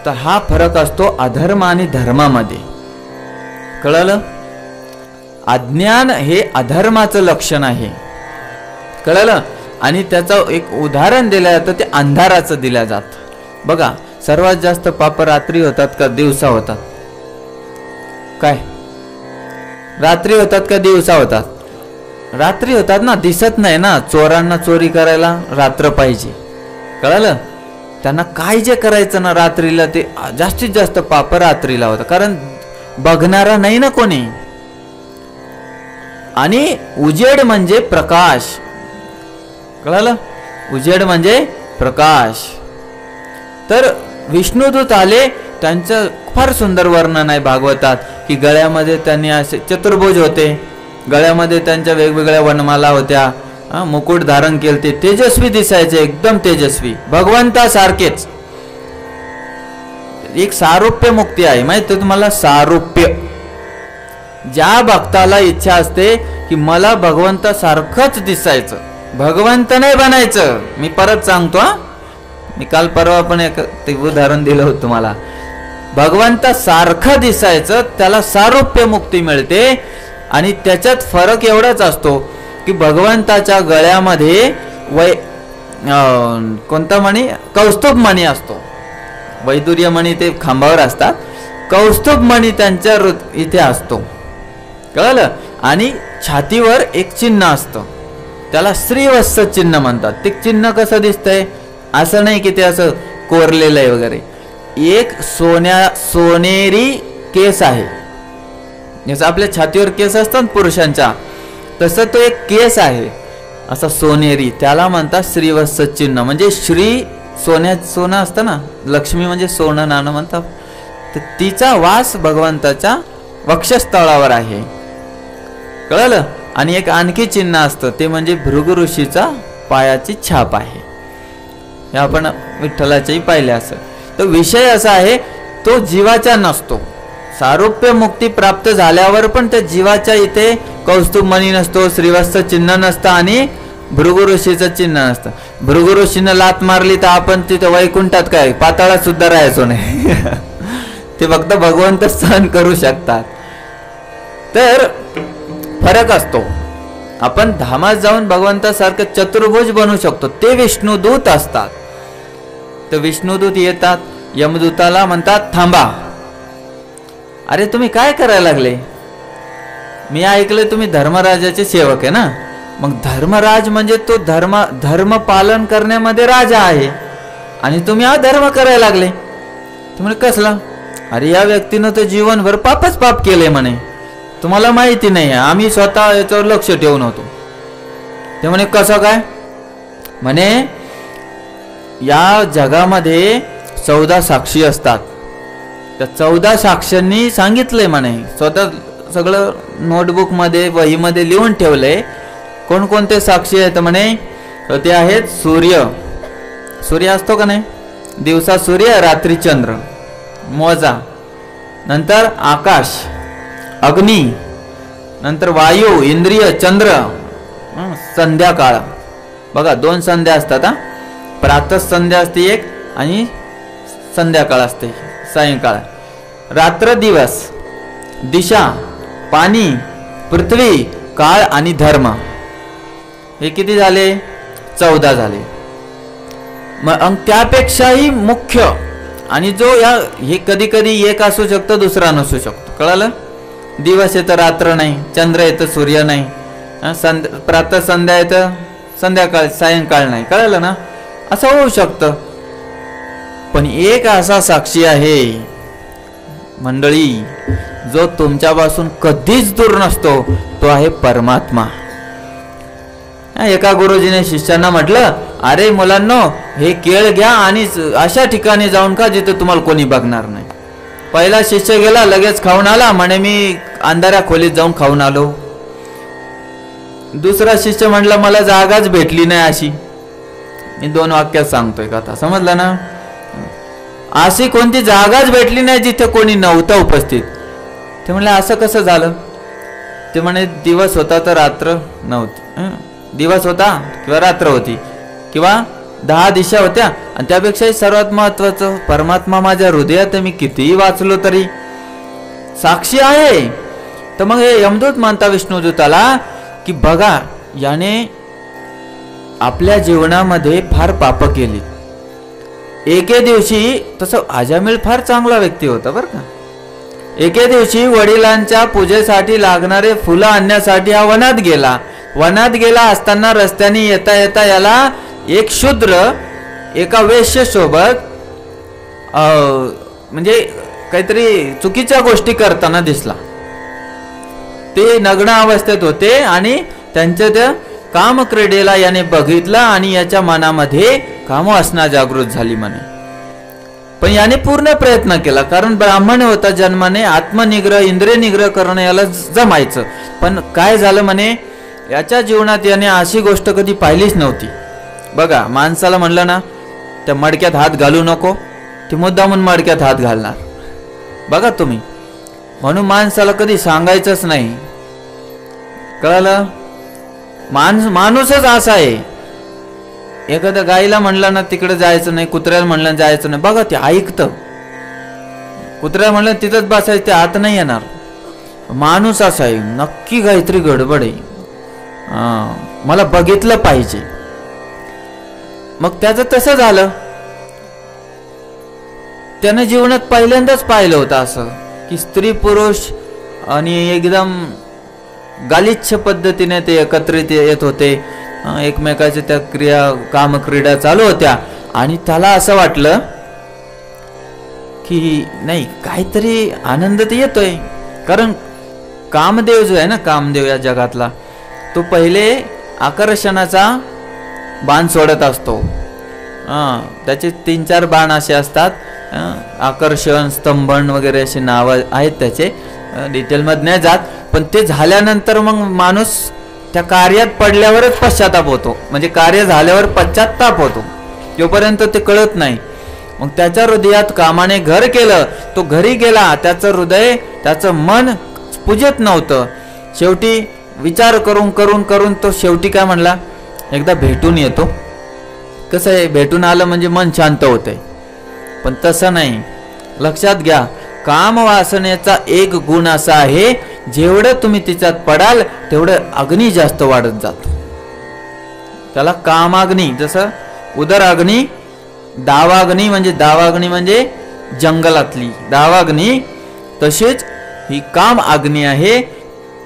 तर हा फरक असतो अधर्म आणि धर्मामध्ये. कळलं? अज्ञान हे अधर्माचं लक्षण आहे. कळलं? आणि त्याचं एक उदाहरण दिलं जातं, ते अंधाराचं दिलं जातं. बघा, सर्वात जास्त पाप रात्री होतात का दिवसा होतात? काय, रात्री होतात का दिवसा होतात? रात्री होतात ना, दिसत नाही ना. चोरांना चोरी करायला रात्र पाहिजे. कळलं? त्यांना काय जे करायचं ना रात्रीला, ते जास्तीत जास्त पाप रात्रीला होतं, कारण बघणारा नाही ना कोणी. आणि उजेड म्हणजे प्रकाश. कळलं? उजेड म्हणजे प्रकाश. तर विष्णुदूत आले, त्यांचं फार सुंदर वर्णन आहे भागवतात, की गळ्यामध्ये त्यांनी असे चतुर्भुज होते, गळ्यामध्ये त्यांच्या वेगवेगळ्या वनमाला होत्या, मुकुट धारण केले, तेजस्वी दिसायचे, एकदम तेजस्वी, भगवंतासारखेच. एक सारूप्य मुक्ती आहे, माहिती तुम्हाला? सारूप्य. ज्या भक्ताला इच्छा असते की मला भगवंतासारखंच दिसायचं, भगवंत नाही बनायचं. मी परत सांगतो, मी काल परवा पण एक ते उदाहरण दिलं होतं तुम्हाला. भगवंतासारखं दिसायचं, त्याला सारूप्य मुक्ती मिळते. आणि त्याच्यात फरक एवढाच असतो की भगवंताच्या गळ्यामध्ये कोणता मणी? कौस्तुभ मणी असतो. वैदुर्य मणी ते खांबावर असतात, कौस्तुभ मणी त्यांच्या इथे असतो. कळलं? आणि छातीवर एक चिन्ह असतं, त्याला श्रीवत्स चिन्ह म्हणतात. ते चिन्ह कसं दिसतंय? असं नाही की ते असं कोरलेलं आहे वगैरे. एक सोनेरी केस आहे, जसं आपल्या छातीवर केस असतात पुरुषांच्या, तसं तो एक केस आहे असा सोनेरी, त्याला म्हणतात श्रीवत्स चिन्ह. म्हणजे श्री सोनं असतं ना, लक्ष्मी म्हणजे सोनं नाणं म्हणतात, तर तिचा वास भगवंताच्या वक्षस्थळावर आहे. कळलं? आणि एक आणखी चिन्ह असतं, ते म्हणजे भृगु ऋषीचा पायाची छाप आहे. हे आपण विठ्ठलाच्याही पाहिले असं. तर विषय असा आहे, तो जीवाचा नसतो. सारूप्य मुक्ती प्राप्त झाल्यावर पण त्या जीवाच्या इथे कौस्तुभ मणी नसतो, श्रीवत्स चिन्ह नसतं आणि भृगु ऋषीचं चिन्ह नसतं. भृगु ऋषीनं लात मारली तर आपण तिथे वैकुंठात काय पाताळात सुद्धा राहायचो नाही. ते फक्त भगवंत सहन करू शकतात. तर फरक असतो. आपण धामात जाऊन भगवंतासारखं चतुर्भुज बनू शकतो, ते विष्णुदूत असतात. तर विष्णुदूत येतात, यमदूताला म्हणतात थांबा, अरे तुम्ही काय करायला लागले? मी ऐकले तुम्ही धर्मराजाचे सेवक आहे ना. मग धर्मराज म्हणजे तो धर्म पालन करण्यामध्ये राजा आहे, आणि तुम्ही अधर्म करायला लागले. तुम्ही कसला? अरे या व्यक्तीनं तर जीवनभर पापच पाप केले म्हणे, तुम्हाला माहिती नाही, आम्ही स्वतः याच्यावर लक्ष ठेवून होतो. ते म्हणे कसं काय? म्हणे या जगामध्ये 14 साक्षी असतात, त्या 14 साक्षींनी सांगितलंय म्हणे, स्वतः सगळं नोटबुक मध्ये वहीमध्ये लिहून ठेवलंय. कोणकोणते साक्षी आहेत म्हणे? ते आहेत सूर्य असतो का नाही, दिवसा सूर्य, रात्री चंद्र, मोजा. नंतर आकाश, अग्नी, नंतर वायू, इंद्रिय, चंद्र, संध्याकाळ. बघा 2 संध्या असतात हा, प्रातः संध्या असते एक आणि संध्याकाळ असते सायंकाळ. रात्र दिवस, दिशा, पाणी, पृथ्वी, काळ आणि धर्म, हे किती झाले? 14 झाले. मग त्यापेक्षाही मुख्य आणि जो हे कधी कधी एक असू शकतो, दुसरा नसू शकतो. कळालं? दिवस येतं रात्र नाही, चंद्र येतं सूर्य नाही, प्रातः संध्या येतं संध्याकाळ सायंकाळ नाही. कळालं ना? असं होऊ शकतं. पण एक असा साक्षी आहे मंडळी, जो तुमच्यापासून कधीच दूर नसतो, तो आहे परमात्मा. एका गुरुजीने शिष्यांना म्हटलं, अरे मुलांनो, हे केळ घ्या आणि अशा ठिकाणी जाऊन का जिथे तुम्हाला कोणी बघणार नाही. पहिला शिष्य गेला, लगेच खाऊन आला, म्हणे मी अंधाऱ्या खोलीत जाऊन खाऊन आलो. दुसरा शिष्य म्हटला, मला जागाच भेटली नाही अशी. मी 2 वाक्यात सांगतोय कथा, समजलं ना? अशी कोणती जागाच भेटली नाही जिथे कोणी नव्हतं उपस्थित. ते म्हणले, असं कसं झालं? ते म्हणे, दिवस होता तर रात्र नव्हती, दिवस होता किंवा रात्र होती, किंवा 10 दिशा होत्या, आणि त्यापेक्षाही सर्वात महत्वाचं, परमात्मा माझ्या हृदयात मी कितीही वाचलो तरी साक्षी आहे. तर मग हे यमदूत म्हणता विष्णुदूताला की बघा, याने आपल्या जीवनामध्ये फार पाप केली. एके दिवशी, तसं अजामिळ फार चांगला व्यक्ती होता बरं का, एके दिवशी वडिलांच्या पूजेसाठी लागणारे फुलं आणण्यासाठी हा वनात गेला. वनात गेला असताना रस्त्याने येता येता याला एक शूद्र एका वेश्य सोबत म्हणजे काहीतरी चुकीच्या गोष्टी करताना दिसला. ते नग्न अवस्थेत होते आणि त्यांच्या त्या कामक्रीडेला याने बघितलं आणि याच्या मनामध्ये कामवासना जागृत झाली म्हणे. पण याने पूर्ण प्रयत्न केला, कारण ब्राह्मण होता जन्माने, आत्मनिग्रह इंद्रिय निग्रह करणं याला जमायचं. पण काय झालं म्हणे, याच्या जीवनात याने अशी गोष्ट कधी पाहिलीच नव्हती. बघा, माणसाला म्हणलं ना, त्या मडक्यात हात घालू नको, ती मुद्दामून मडक्यात हात घालणार. बघा तुम्ही, म्हणून माणसाला कधी सांगायचंच नाही. कळलं? माणूसच असा आहे. एखाद्या गाईला म्हणलं ना तिकडे जायचं नाही, कुत्र्याला म्हणलं जायचं नाही, बघा ते ऐकतं. कुत्र्याला म्हणलं तिथंच बसायचं, ते आत नाही येणार. माणूस असा आहे, नक्की काहीतरी गडबड आहे, मला बघितलं पाहिजे. मग त्याचं तसं झालं. त्यानं जीवनात पहिल्यांदाच पाहिलं होतं असं की स्त्री पुरुष आणि एकदम गालिच्छ पद्धतीने ते एकत्रित येत होते, एकमेकाच्या त्या कामक्रीडा चालू होत्या. आणि त्याला असं वाटलं की नाही, काहीतरी आनंद तर येतोय. कारण कामदेव जो आहे ना, कामदेव या जगातला, तो पहिले आकर्षणाचा बाण सोडत असतो. त्याचे 3-4 बाण असे असतात, आकर्षण, स्तंभन वगैरे असे नावं आहेत त्याचे, डिटेलमध्ये नाही जात. पण ते झाल्यानंतर मग माणूस त्या कार्यात पडल्यावरच पश्चाताप होतो, म्हणजे कार्य झाल्यावर पश्चाताप होतो, तोपर्यंत ते कळत नाही. मग त्याच्या हृदयात कामाने घर केलं, तो घरी गेला, त्याचं हृदय, त्याचं मन पूजेत नव्हतं. शेवटी विचार करून करून करून तो शेवटी काय म्हणला, एकदा भेटून येतो. कसं आहे, भेटून आलं म्हणजे मन शांत होतंय. पण तसं नाही. लक्षात घ्या, काम वासनेचा एक गुण असा आहे, जेवढं तुम्ही तिच्यात पडाल तेवढं अग्नी जास्त वाढत जातो. त्याला कामाग्नी, जसं उदराग्नी, दावाग्नी म्हणजे जंगलातली दावाग्नी, तशीच ही काम अग्नी आहे.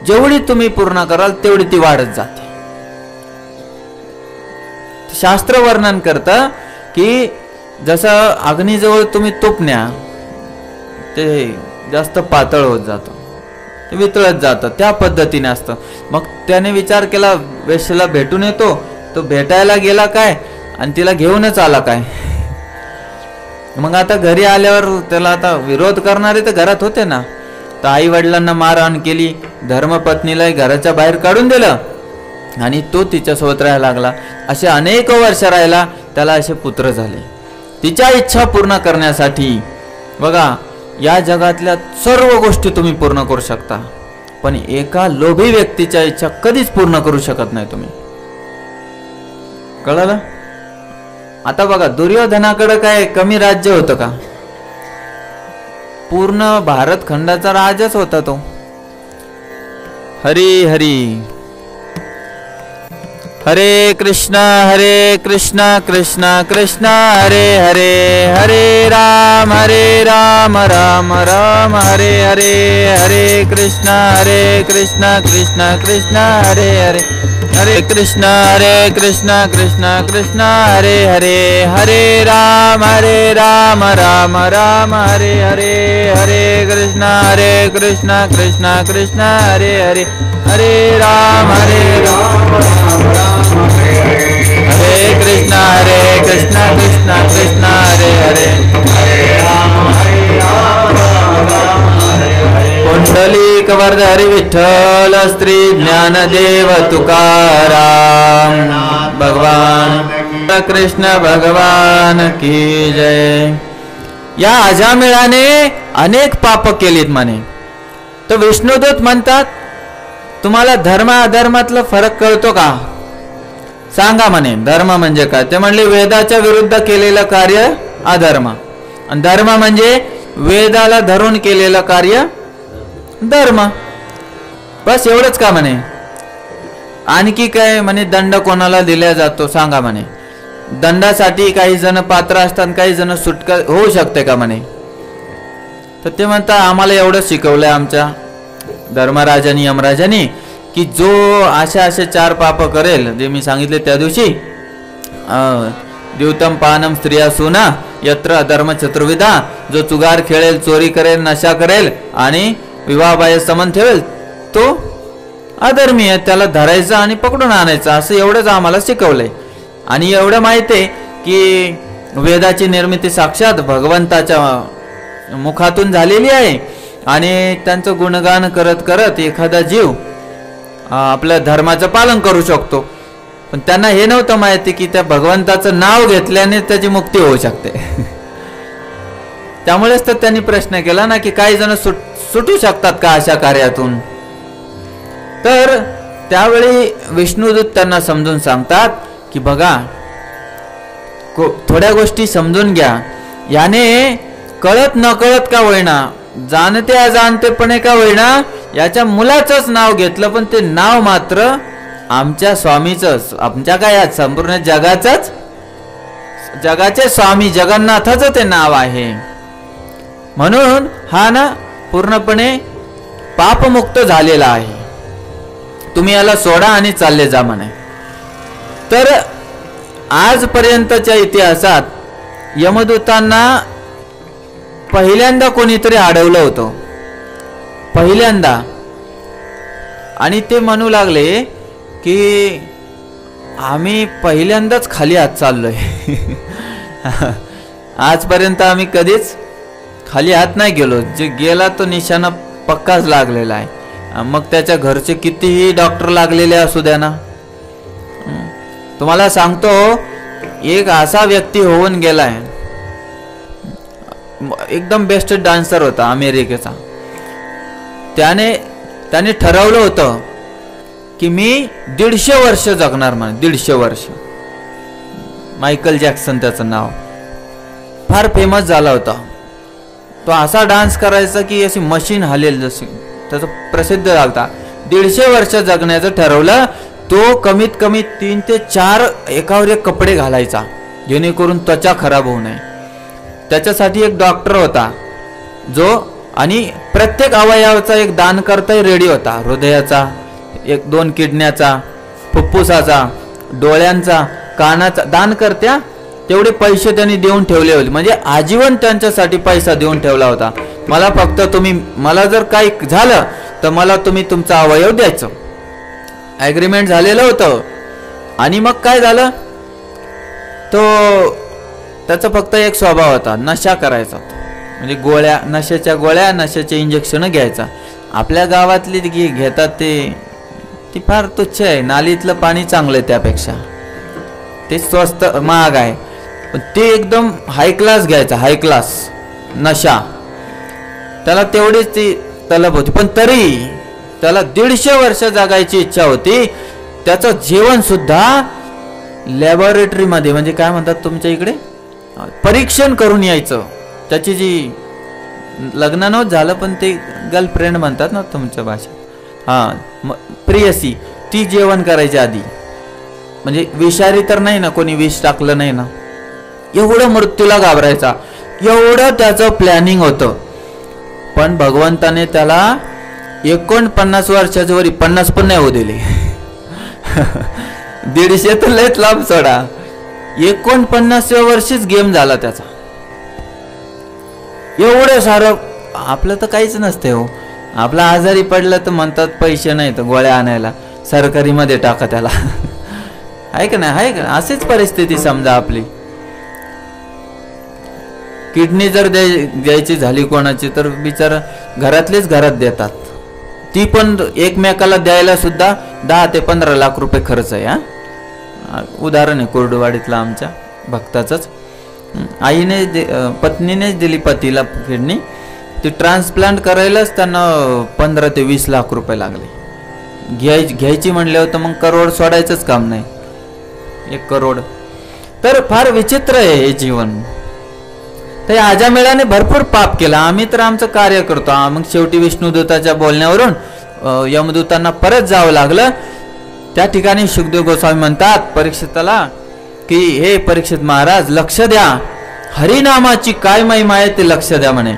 जेवढी तुम्ही पूर्ण कराल तेवढी ती वाढत जाते. शास्त्र वर्णन करतं की जसं अग्नीजवळ तुम्ही तूप न्या, ते जास्त पातळ होत जातं, ते वितळत जातं, त्या पद्धतीने असतं. मग त्याने विचार केला, वेश्येला भेटून येतो. तो भेटायला गेला काय आणि तिला घेऊनच आला काय. मग आता घरी आल्यावर त्याला आता विरोध करणारे तर घरात होते ना. तर आई वडिलांना मारहाण केली, धर्मपत्नीला घराच्या बाहेर काढून दिलं आणि तो तिच्यासोबत राहायला लागला. असे अनेक वर्ष राहिला, त्याला असे पुत्र झाले. तिच्या इच्छा पूर्ण करण्यासाठी बघा, या जगातल्या सर्व गोष्टी तुम्ही पूर्ण करू शकता, पण एका लोभी व्यक्तीच्या इच्छा कधीच पूर्ण करू शकत नाही तुम्ही. कळलं? आता बघा, दुर्योधनाकडे काय कमी राज्य होतं का? पूर्ण भारत खंडाचा राजाच होता तो. हरी हरी. हरे कृष्णा कृष्णा कृष्णा हरे हरे, हरे राम राम राम हरे हरे. हरे कृष्णा कृष्णा कृष्णा हरे हरे, हरे कृष्णा कृष्णा कृष्णा हरे हरे. हरे राम राम राम हरे हरे. हरे कृष्णा कृष्णा कृष्णा हरे हरे, हरे राम राम हरे कृष्णा कृष्णा कृष्णा हरे हरे, हरे राम पुंडलीक वरद हरी विठ्ठल श्री ज्ञानदेव तुकाराम भगवान कृष्ण भगवान की जय. या अजामिळाने अनेक पाप केलीत म्हणे. तर विष्णुदूत म्हणतात, तुम्हाला धर्म अधर्मातला फरक कळतो का? सांगा म्हणे. धर्म म्हणजे काय? ते म्हणले वेदाच्या विरुद्ध केलेलं कार्य अधर्म, आणि धर्म म्हणजे वेदाला धरून केलेलं कार्य धर्म. बस एवढंच का म्हणे? आणखी काय म्हणे? दंड कोणाला दिला जातो सांगा म्हणे. दंडासाठी काही जण पात्र असतात, काही जण सुटका होऊ शकते का म्हणे. तर ते म्हणतात, आम्हाला एवढं शिकवलंय आमच्या धर्मराजानी यमराजानी की जो असे 4 पाप करेल, जे मी सांगितले त्या दिवशी, द्यूतम पानम स्त्रिया सुना यत्र अधर्म चतुर्विधा, जो चुगार खेळेल, चोरी करेल, नशा करेल आणि विवाहबाह्य संबंध ठेवेल, तो अधर्मी आहे. त्याला धरायचं आणि पकडून आणायचं, असं एवढंच आम्हाला शिकवलंय. आणि एवढं माहिती आहे की वेदाची निर्मिती साक्षात भगवंताच्या मुखातून झालेली आहे, आणि त्यांचं गुणगान करत करत एखादा जीव आपल्या धर्माचं पालन करू शकतो. पण त्यांना हे नव्हतं माहिती की त्या भगवंताचं नाव घेतल्याने त्याची मुक्ती होऊ शकते. त्यामुळेच तर त्यांनी प्रश्न केला ना की काही जण सुटू शकतात का अशा कार्यातून. तर त्यावेळी विष्णुदूत त्यांना समजून सांगतात की बघा, थोड्या गोष्टी समजून घ्या. याने कळत न कळत का होईना, जाणते अजाणतेपणे का होईना, याच्या मुलाचंच नाव घेतलं, पण ते नाव मात्र आमच्या स्वामीचंच, आमच्या काय संपूर्ण जगाचंच, जगाचे स्वामी जगन्नाथाचं ते नाव आहे. म्हणून हा ना पूर्णपणे पापमुक्त झालेला आहे. तुम्ही याला सोडा आणि चालले जा म्हणे. तर आजपर्यंतच्या इतिहासात यमदूतांना पहिल्यांदा कोणीतरी अडवलं होतं, पहिल्यांदा. आणि ते म्हणू लागले की आम्ही पहिल्यांदाच खाली हात चाललोय. आजपर्यंत आम्ही कधीच खाली हात नाही गेलो. जे गेला तो निशाणा पक्काच लागलेला आहे. मग त्याच्या घरचे कितीही डॉक्टर लागलेले असू द्या ना. तुम्हाला सांगतो, एक असा व्यक्ती होऊन गेलाय, एकदम बेस्ट डान्सर होता अमेरिकेचा. त्याने ठरवलं होतं की मी 150 वर्ष जगणार म्हणे. 150 वर्ष. मायकल जॅक्सन त्याचं नाव, फार फेमस झाला होता. तो असा डान्स करायचा की अशी मशीन हलेल जशी, त्याचं प्रसिद्ध झालता. 150 वर्ष जगण्याचं ठरवलं. तो कमीत कमी 3 ते 4 एकावर एक कपडे घालायचा, जेणेकरून त्वचा खराब होऊ नये. त्याच्यासाठी एक डॉक्टर होता जो, आणि प्रत्येक अवयवाचा एक दान करता रेडी होता. हृदयाचा, 1-2 किडन्याचा, फुफ्फुसाचा, डोळ्यांचा, कानाचा दान करत्या. तेवढे पैसे त्यांनी देऊन ठेवले होते. म्हणजे आजीवन त्यांच्यासाठी पैसा देऊन ठेवला होता. मला फक्त तुम्ही, मला जर काही झालं तर मला तुम्ही तुमचा अवयव द्यायचं. ॲग्रीमेंट झालेलं होतं. आणि मग काय झालं, तो त्याचा फक्त एक स्वभाव होता, नशा करायचा. म्हणजे गोळ्या, नशेच्या गोळ्या, नशेचे इंजेक्शन घ्यायचा. आपल्या गावातली घेतात ती फार तुच्छ आहे. नालीतलं पाणी चांगलं आहे त्यापेक्षा, ते स्वस्त महाग आहे. पण ते एकदम हाय क्लास घ्यायचा, हाय क्लास नशा. त्याला तेवढीच ती तलब होती. पण तरी त्याला 150 वर्ष जगायची इच्छा होती. त्याचं जेवण सुद्धा लॅबोरेटरीमध्ये, म्हणजे काय म्हणतात तुमच्या इकडे, परीक्षण करून यायचं. त्याची जी लग्न नव्हतं झालं पण ते गर्लफ्रेंड म्हणतात ना तुमच्या भाषेत, प्रियसी ती जेवण करायच्या आधी, म्हणजे विषारी तर नाही ना, कोणी विष टाकलं नाही ना, एवढं मृत्यूला घाबरायचा, एवढं त्याचं प्लॅनिंग होतं. पण भगवंताने त्याला 49 वर्षाच्या वरी, 50 पण नाही होऊ दिले 150 तर लयच लांब सोडा, 49व्या वर्षीच गेम झाला त्याचा. एवढं सारं आपलं तर काहीच नसते हो. आपला आजारी पडलं तर म्हणतात पैसे नाही तर गोळ्या आणायला, सरकारी मध्ये टाका त्याला आहे का नाही, आहे का? अशीच परिस्थिती समजा आपली. किडनी जर द्यायची झाली कोणाची तर बिचारा घरातलेच घरात देतात, ती पण एकमेकाला द्यायला सुद्धा 10 ते 15 लाख रुपये खर्च आहे. उदाहरण आहे कोरडवाडीतला आमच्या भक्ताचंच. आईने पत्नीनेच दिली पतीला किडनी, ती ट्रान्सप्लांट करायलाच त्यांना 15 ते 20 लाख रुपये लागले. घ्यायची म्हणल्यावर तर मग करोड सोडायचंच काम नाही, 1 करोड. तर फार विचित्र आहे हे जीवन. तर आजामेळाने भरपूर पाप केला. आम्ही तर आमचं कार्य करतो. मग शेवटी विष्णुदूताच्या बोलण्यावरून यमदूतांना परत जावं लागलं. त्या ठिकाणी शुकदेव गोस्वामी म्हणतात परीक्षिताला की हे परीक्षित महाराज लक्ष द्या, हरिनामाची काय महिमा आहे ते लक्ष द्या म्हणे.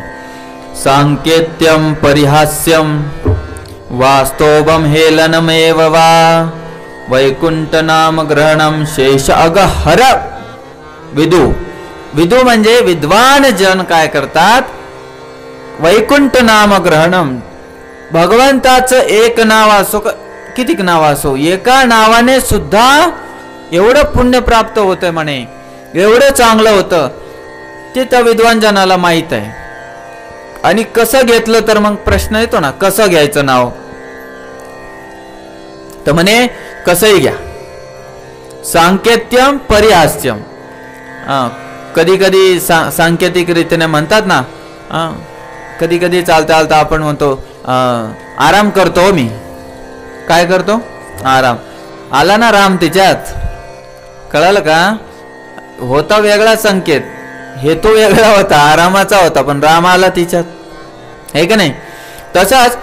सांकेत्यम परिहास्यम वास्तवम हेलनमेव वा वैकुंठ नाम ग्रहणम शेष अगहर विदू. विदू म्हणजे विद्वान जन काय करतात, वैकुंठ नाम ग्रहणम, भगवंताचं एक नाव असो कितीक नाव असो, एका नावाने सुद्धा एवढं पुण्य प्राप्त होतंय म्हणे, एवढं चांगलं होतं ते त्या विद्वान जनाला माहित आहे. आणि कसं घेतलं तर मग प्रश्न येतो ना, कसं घ्यायचं नाव, तर म्हणे कसंही घ्या. सांकेत्यम परिहास्यम, कधी कधी सांकेतिक रीतीने म्हणतात ना, कधी कधी चालता चालता आपण म्हणतो आराम करतो, मी काय करतो आराम. आला ना राम तिच्यात, कळालं का? होता वेगळा संकेत, हेतू वेगळा होता, आरामाचा होता, पण राम आला तिच्यात, हे का नाही? तसाच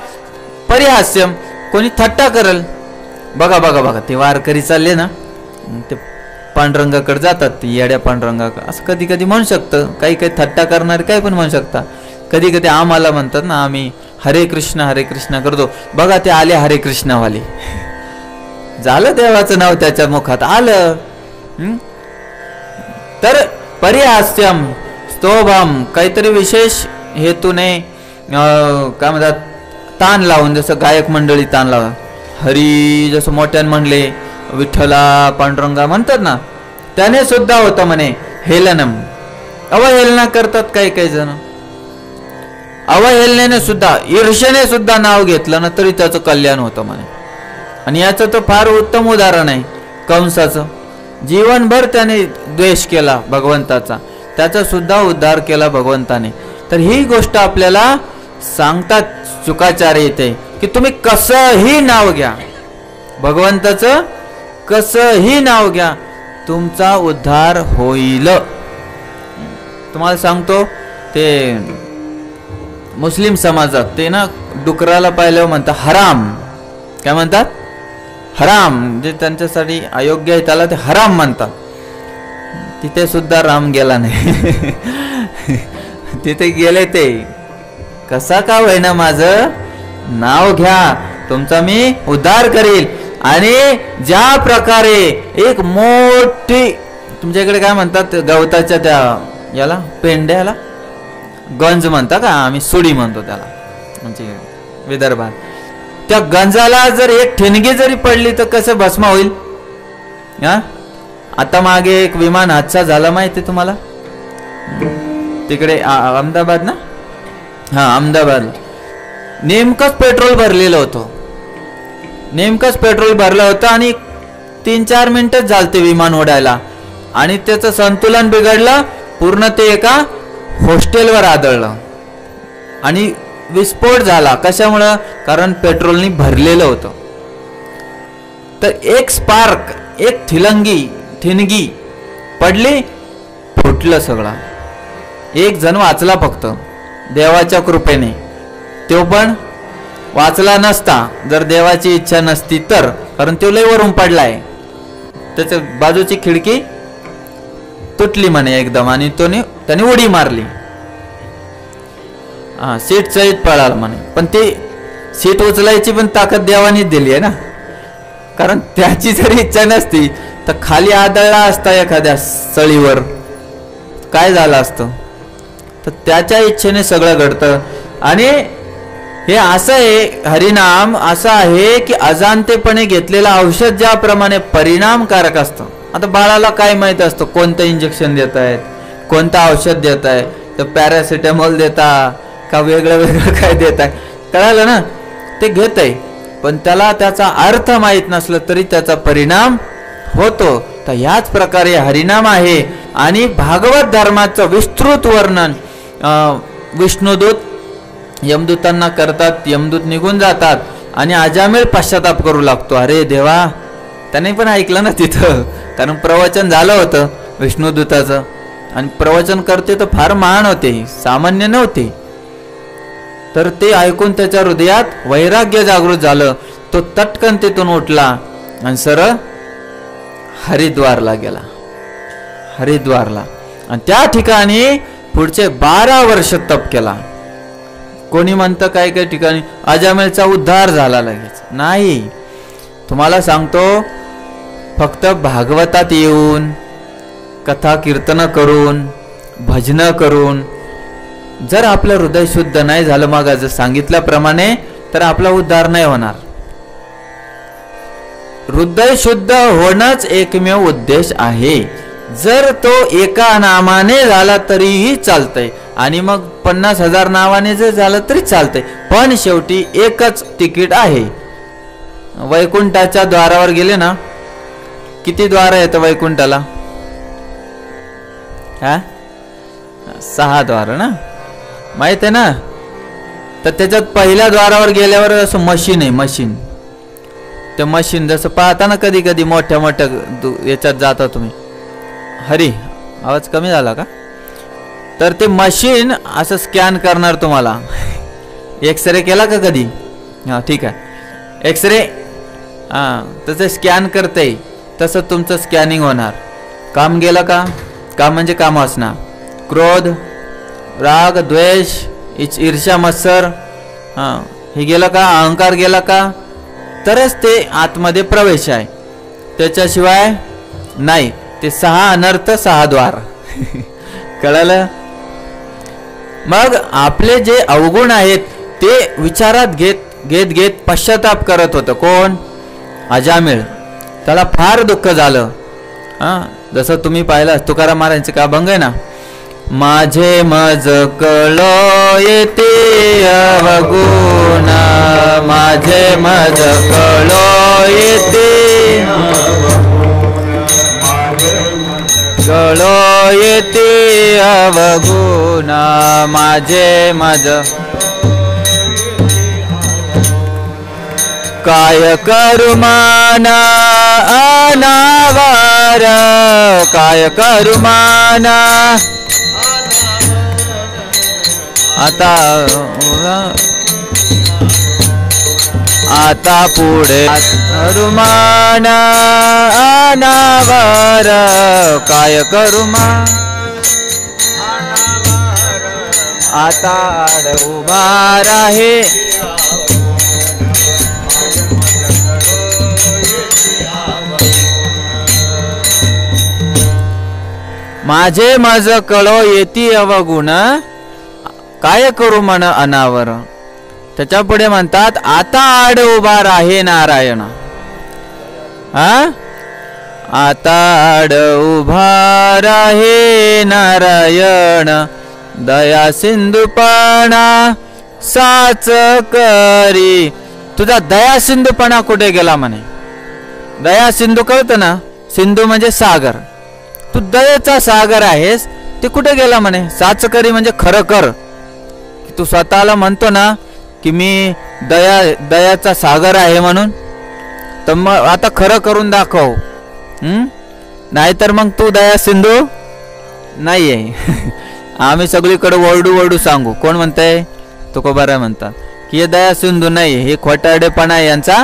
परिहास्यम, कोणी थट्टा करल, बघा बघा बघा ते वारकरी चालले ना, ते पांडुरंगाकडे जातात, ती येड्या पांडुरंगाकडे, असं कधी कधी म्हणू शकतं. काही काही थट्टा करणारे काही पण म्हणू शकता. कधी कधी आम्हाला म्हणतात ना, आम्ही हरे कृष्ण करतो, बघा ते आले हरे कृष्णवाले, झालं देवाचं नाव त्याच्या मुखात आलं. तर परिहास्यम स्तोभम, काहीतरी विशेष हेतूने काय म्हणतात तान लावून, जसं गायक मंडळी तान लावा, हरी जसं मोठ्यान म्हणले, विठ्ठला पांडुरंगा म्हणतात ना, त्याने सुद्धा होतं म्हणे हेलनम. अवहेलना करतात काही काही जण, अवहेलनेने सुद्धा, ईर्षेने सुद्धा नाव घेतलं ना तरी त्याचं कल्याण होतं म्हणे. आणि याचं तर फार उत्तम उदाहरण आहे कंसाचं. जीवनभर त्याने द्वेष केला भगवंताचा, त्याचा सुद्धा उद्धार केला भगवंताने. तर ही गोष्ट आपल्याला सांगतात शुकाचार्य येते की तुम्ही कसंही नाव घ्या, भगवंताचं कसंही नाव घ्या, तुमचा उद्धार होईल. तुम्हाला सांगतो, ते मुस्लिम समाजात ते ना डुकराला पाहिल्यावर म्हणतात हराम. काय म्हणतात? हराम, जे त्यांच्यासाठी अयोग्य आहे त्याला ते हराम म्हणतात. तिथे सुद्धा राम गेला नाही तिथे गेले ते, कसा का होईना माझं नाव घ्या, तुमचा मी उद्धार करील. आणि ज्या प्रकारे एक मोठी, तुमच्याकडे काय म्हणतात गवताच्या त्या याला, पेंड्याला गंज म्हणता का, आम्ही सुडी म्हणतो त्याला, म्हणजे विदर्भात, त्या गंजाला जर एक ठिणगी जरी पडली तर कसं भस्म होईल. आता मागे एक विमान हादसा झाला माहिती तुम्हाला, तिकडे अहमदाबाद ना, हा अहमदाबाद, नेमकंच पेट्रोल भरलेलं होतं, नेमकंच पेट्रोल भरलं होतं आणि 3-4 मिनिटच झालते विमान उडायला, आणि त्याचं संतुलन बिघडलं, पूर्ण ते एका हॉस्टेलवर आदळलं आणि विस्फोट झाला. कशामुळं? कारण पेट्रोलनी भरलेलं होतं. तर एक स्पार्क, एक ठिणगी पडली, फुटलं सगळं. एक जण वाचला फक्त देवाच्या कृपेने, तो पण वाचला नसता जर देवाची इच्छा नसती तर, कारण तो लय वरून पडलाय, त्याच्या बाजूची खिडकी तुटली म्हणे एकदम आणि त्याने उडी मारली. हा, सीट सहित पळाला म्हणे. पण ती सीट उचलायची पण ताकद देवानीच दिली आहे ना, कारण त्याची जरी इच्छा नसती तर खाली आदळला असता एखाद्या सळीवर, काय झालं असतं. तर त्याच्या इच्छेने सगळं घडतं. आणि हे असं आहे, हरिनाम असं आहे की अजाणतेपणे घेतलेलं औषध ज्याप्रमाणे परिणामकारक असतं. आता बाळाला काय माहित असतं कोणतं इंजेक्शन देत आहेत, कोणतं औषध देत आहे, तर पॅरासिटामॉल देता का वेगळं वेगळं काय देत आहे, कळालं ना, ते घेत आहे. पण त्याला त्याचा अर्थ माहीत नसलं तरी त्याचा परिणाम होतो. तर ह्याच प्रकारे हरिनाम आहे. आणि भागवत धर्माचं विस्तृत वर्णन विष्णुदूत यमदूतांना करतात. यमदूत निघून जातात आणि अजामिळ पश्चाताप करू लागतो. अरे देवा, त्याने पण ऐकलं ना तिथं, कारण प्रवचन झालं होतं विष्णुदूताचं. आणि प्रवचन करते तर फार महान होते, सामान्य नव्हते. तर ते ऐकून त्याच्या हृदयात वैराग्य जागृत झालं. तो तटकन तिथून उठला आणि सरळ हरिद्वारला गेला. हरिद्वारला, आणि त्या ठिकाणी पुढचे 12 वर्ष तप केला. कोणी म्हणतं काय काय ठिकाणी अजामिळचा उद्धार झाला लगेच. नाही, तुम्हाला सांगतो, फक्त भागवतात येऊन कथा कीर्तन करून भजन करून जर आपलं हृदय शुद्ध नाही झालं, मग आज सांगितल्याप्रमाणे, तर आपला उद्धार नाही होणार. हृदय शुद्ध होणंच एकमेव उद्देश आहे. जर तो एका नामाने झाला तरीही चालतंय, आणि मग 50,000 नावाने जर झालं तरी चालतंय, पण शेवटी एकच तिकीट आहे. वैकुंठाच्या द्वारावर गेले ना, किती द्वार आहेत वैकुंठाला? 6 द्वार ना, माहित आहे ना. तर त्याच्यात पहिल्या द्वारावर गेल्यावर असं मशीन आहे, मशीन. ते मशीन जसं पाहता ना कधी कधी मोठ्या मोठ्या याच्यात जाता तुम्ही. हरी, आवाज कमी झाला का? तर ते मशीन असं स्कॅन करणार तुम्हाला. एक्सरे केला का कधी? हां, ठीक आहे. एक्सरे तसं स्कॅन करते, तसं तुमचं स्कॅनिंग होणार. काम गेलं का? काम म्हणजे काम असणार. क्रोध, राग, द्वेष, ईर्ष्या, मत्सर, हे गेलं का? अहंकार गेला का? तरच ते आतमध्ये प्रवेश आहे, त्याच्याशिवाय नाही. ते 6 अनर्थ 6 द्वार. कळलं? मग आपले जे अवगुण आहेत ते विचारात घेत घेत पश्चाताप करत होतं. कोण? अजामिळ. त्याला फार दुःख झालं. जसं तुम्ही पाहिलं तुकाराम महाराजांचे का अभंग आहे ना, माझे मज कळो येते अवगुण, माझे मज कळो येते, कळो येते अवगुण, माझे मज काय करू मान अनावर, काय करू मान आता पुढे रुमान अनावर, काय करू मान आता उभा राहे, माझे मज कळो येती अवगुण, काय करू म्हण अनावर. त्याच्या पुढे म्हणतात आता आड उभा राहे नारायण. आता आड उभा राहे नारायण, दया सिंधुपणा साच करी. तुझा दया सिंधुपणा कुठे गेला म्हणे? दया सिंधू कळतं ना, सिंधू म्हणजे सागर. तू दयेचा सागर आहेस, ते कुठे गेला म्हणे? साचकरी म्हणजे खरं कर. तू स्वतःला म्हणतो ना की मी दयाचा सागर आहे म्हणून, तर मग आता खरं करून दाखव. नाहीतर मग तू दया सिंधू नाहीये. आम्ही सगळीकडे ओरडू ओरडू सांगू. कोण म्हणताय? तुकोबाराय म्हणतात की हे दया सिंधू नाही, हे खोटारडेपणा आहे यांचा.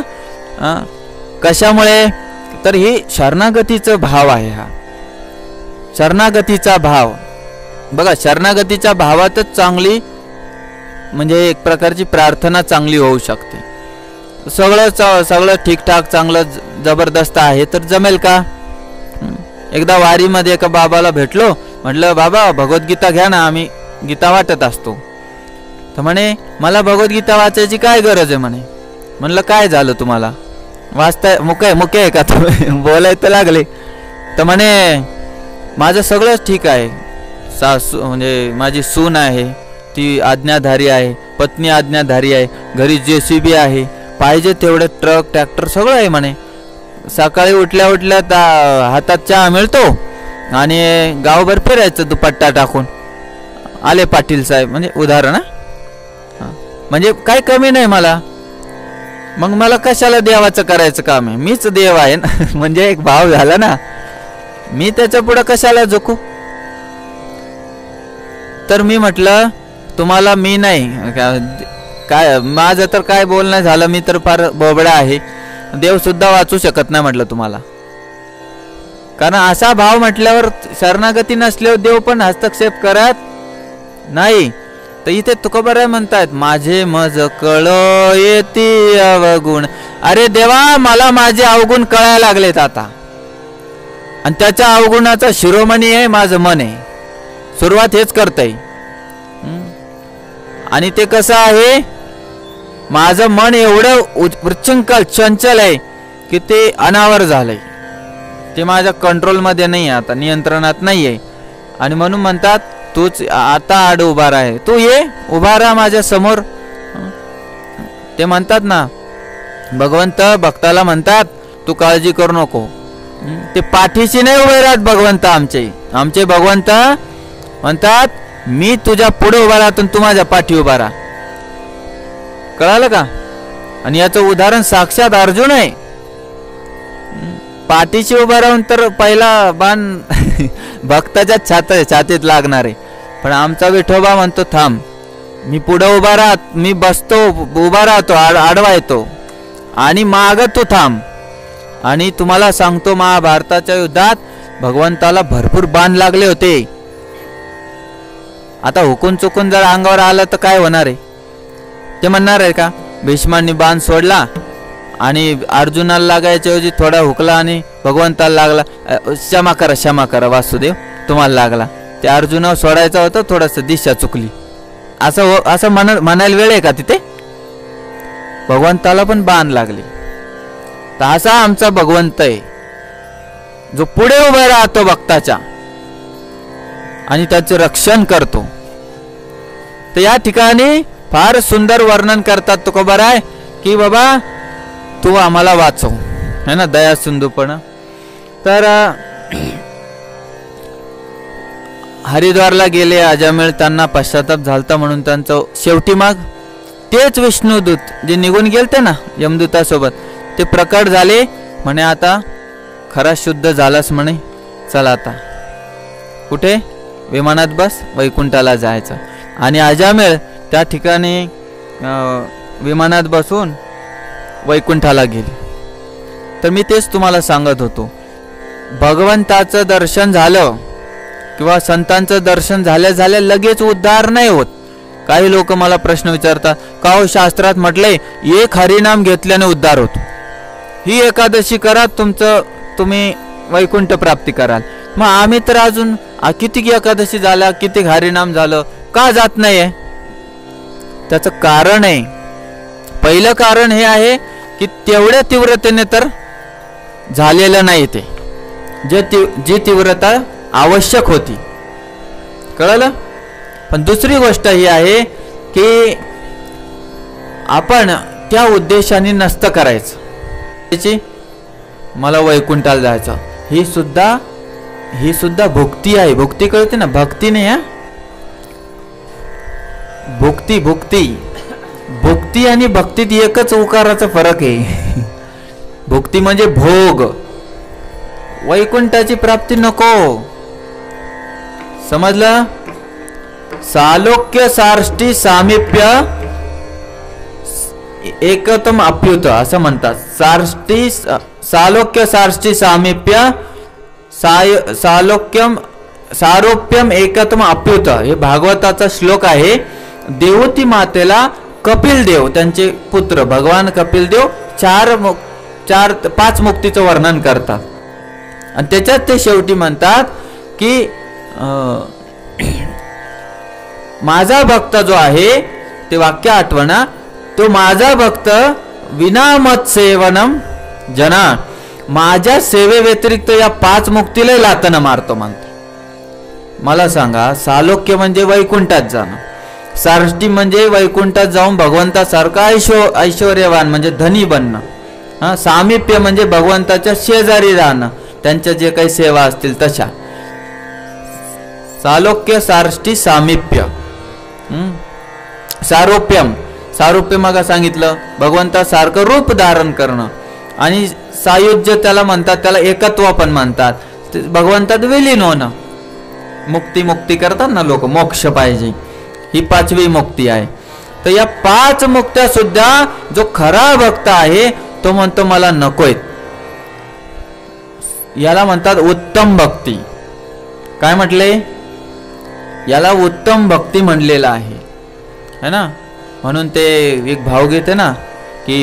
कशामुळे? तर ही शरणागतीचा भाव आहे. हा शरणागतीचा भाव बघा, शरणागतीच्या भावातच चांगली म्हणजे एक प्रकारची प्रार्थना चांगली होऊ शकते. सगळं ठीकठाक चांगलं जबरदस्त आहे तर जमेल का? एकदा वारीमध्ये एका बाबाला भेटलो, म्हटलं बाबा भगवद्गीता घ्या ना, आम्ही गीता वाटत असतो. तर म्हणे मला भगवद्गीता वाचायची काय गरज आहे म्हणे. म्हणलं काय झालं तुम्हाला, वाचताय मुके आहे का तुम्ही? बोलायला लागले. तर म्हणे माझं सगळंच ठीक आहे, सासू म्हणजे माझी सून आहे ती आज्ञाधारी आहे, पत्नी आज्ञाधारी आहे, घरी JCB आहे, पाहिजे तेवढे ट्रक ट्रॅक्टर सगळं आहे म्हणे. सकाळी उठल्या हातात चहा मिळतो आणि गावभर फिरायचं दुपट्टा टाकून. आले पाटील साहेब म्हणजे उदाहरण. म्हणजे काही कमी नाही मला. मग मला कशाला देवाचं करायचं काम आहे, मीच देव आहे ना. म्हणजे एक भाव झाला ना, मी त्याच्या पुढे कशाला झोकू. तर मी म्हटलं तुम्हाला मी नाही काय, माझं तर काय बोलणं झालं, मी तर फार बोबडा आहे, देव सुद्धा वाचू शकत नाही म्हटलं तुम्हाला. कारण असा भाव म्हटल्यावर शरणागती नसल्यावर देव पण हस्तक्षेप करत नाही. तर इथे तुकोबाराय म्हणतात माझे मज कळ येती अवगुण. अरे देवा मला माझे अवगुण कळायला लागलेत आता, आणि त्याच्या अवगुणाचा शिरोमणी आहे माझं मन आहे. सुरुवात हेच करतय. आणि ते कसं आहे, माझं मन एवढं उच्चृंखल चंचल आहे की ते अनावर झालंय, ते माझ्या कंट्रोलमध्ये नाही आहे, आता नियंत्रणात नाही आहे. आणि म्हणून म्हणतात तूच आता आड उभा राह, तू ये उभा राहा माझ्या समोर. ते म्हणतात ना भगवंत भक्ताला म्हणतात तू काळजी करू नको. ते पाठीशी नाही उभे राहत भगवंत. आमचे भगवंत म्हणतात मी तुझ्या पुढे उभा राहतो, तू माझ्या पाठी उभा राहा. कळालं का? आणि याचं उदाहरण साक्षात अर्जुन आहे. पाठीशी उभा राहून तर पहिला बाण भक्ताच्या छातीत लागणार आहे. पण आमचा विठोबा म्हणतो थांब, मी पुढे उभा राहत, मी बसतो उभा राहतो, आडवा येतो आणि माग तू थांब. आणि तुम्हाला सांगतो महाभारताच्या युद्धात भगवंताला भरपूर बाण लागले होते. आता हुकून चुकून जर अंगावर आलं तर काय होणार आहे? ते म्हणणार आहे का भीष्मांनी बाण सोडला आणि अर्जुनाला लागायच्या ऐवजी थोडा हुकला आणि भगवंताला लागला, क्षमा करा वासुदेव तुम्हाला लागला. ते अर्जुनावर सोडायचं होतं, थोडस दिशा चुकली, असं म्हणायला वेळ आहे का तिथे? भगवंताला पण बाण लागले. तर असा आमचा भगवंत आहे जो पुढे उभा राहतो भक्ताच्या आणि त्याचे रक्षण करतो. तर या ठिकाणी फार सुंदर वर्णन करतात तुकोबाराय की बाबा तू आम्हाला वाचव, है ना, दया सिंधूपणा. तर हरिद्वारला गेले अजामेळ, त्यांना पश्चाताप झालता म्हणून त्यांचं शेवटी मग तेच विष्णुदूत जे निघून गेलते ना यमदूतासोबत, ते प्रकट झाले. म्हणे आता खरा शुद्ध झालास म्हणे, चला आता कुठे विमानात बस, वैकुंठाला जायचं. आणि अजामेळ त्या ठिकाणी विमानात बसून वैकुंठाला गेले. तर मी तेच तुम्हाला सांगत होतो, भगवंताचं दर्शन झालं किंवा संतांचं दर्शन झाल्या लगेच उद्धार नाही होत. काही लोक मला प्रश्न विचारतात का हो शास्त्रात म्हटले एक हरिनाम घेतल्याने उद्धार होतो, ही एकादशी करा तुम्ही वैकुंठ प्राप्ती कराल. मग आम्ही तर अजून किती एकादशी झाल्या, किती हरिनाम झालं, का जात नाहीये? त्याचं कारण आहे, पहिलं कारण हे आहे की तेवढ्या तीव्रतेने तर झालेलं नाही ते, जी तीव्रता आवश्यक होती. कळलं? पण दुसरी गोष्ट ही आहे की आपण त्या उद्देशाने नसतं करायचं, मला वैकुंठाला जायचं, ही सुद्धा भुक्ती आहे. भुक्ती कळते ना, भक्ती नाही. भुक्ती आणि भक्तीत एकच उकाराचा फरक आहे. भुक्ती म्हणजे भोग, वैकुंठाची प्राप्ती नको. समजलं? सालोक्य सार्ष्टी सामिप्य एकतम अप्युत असं म्हणतात. सार्ष्टी सालोक्य सार्ष्टी सामिप्य सालोक्यम सारोप्यम एकतम अप्युत हे भागवताचा श्लोक आहे. देवती मातेला कपिल देव त्यांचे पुत्र भगवान कपिल देव 5 मुक्तीचं वर्णन करतात आणि त्याच्यात ते शेवटी म्हणतात की माझा भक्त जो आहे ते वाक्य आठवणा, तो माझा भक्त विनामत सेवनम जना, माझ्या सेवे व्यतिरिक्त या 5 मुक्तीला लातनं मारतो म्हणतो. मला सांगा, सालोक्य म्हणजे वैकुंठात जाणं, सार्ष्टी म्हणजे वैकुंठात जाऊन भगवंतासारखा ऐश्वर्यवान म्हणजे धनी बनणं, सामिप्य म्हणजे भगवंताच्या शेजारी राहणं, त्यांच्या जे काही सेवा असतील तशा. सालोक्य सार्ष्टी सामिप्य. सारोप्यम सारूप्य मग सांगितलं भगवंतासारखं रूप धारण करणं, आणि सायुज्य त्याला म्हणतात, त्याला एकत्व पण म्हणतात, भगवंतात विलीन होणं. मुक्ती करतात ना लोक, मोक्ष पाहिजे, ही 5वी मुक्ती आहे. तर या 5 मुक्त्या सुद्धा जो खरा भक्त आहे तो म्हणतो मला नकोय. याला म्हणतात उत्तम भक्ती. काय म्हटले? याला उत्तम भक्ती म्हणलेलं आहे, है ना. म्हणून ते एक भावगीत आहे ना की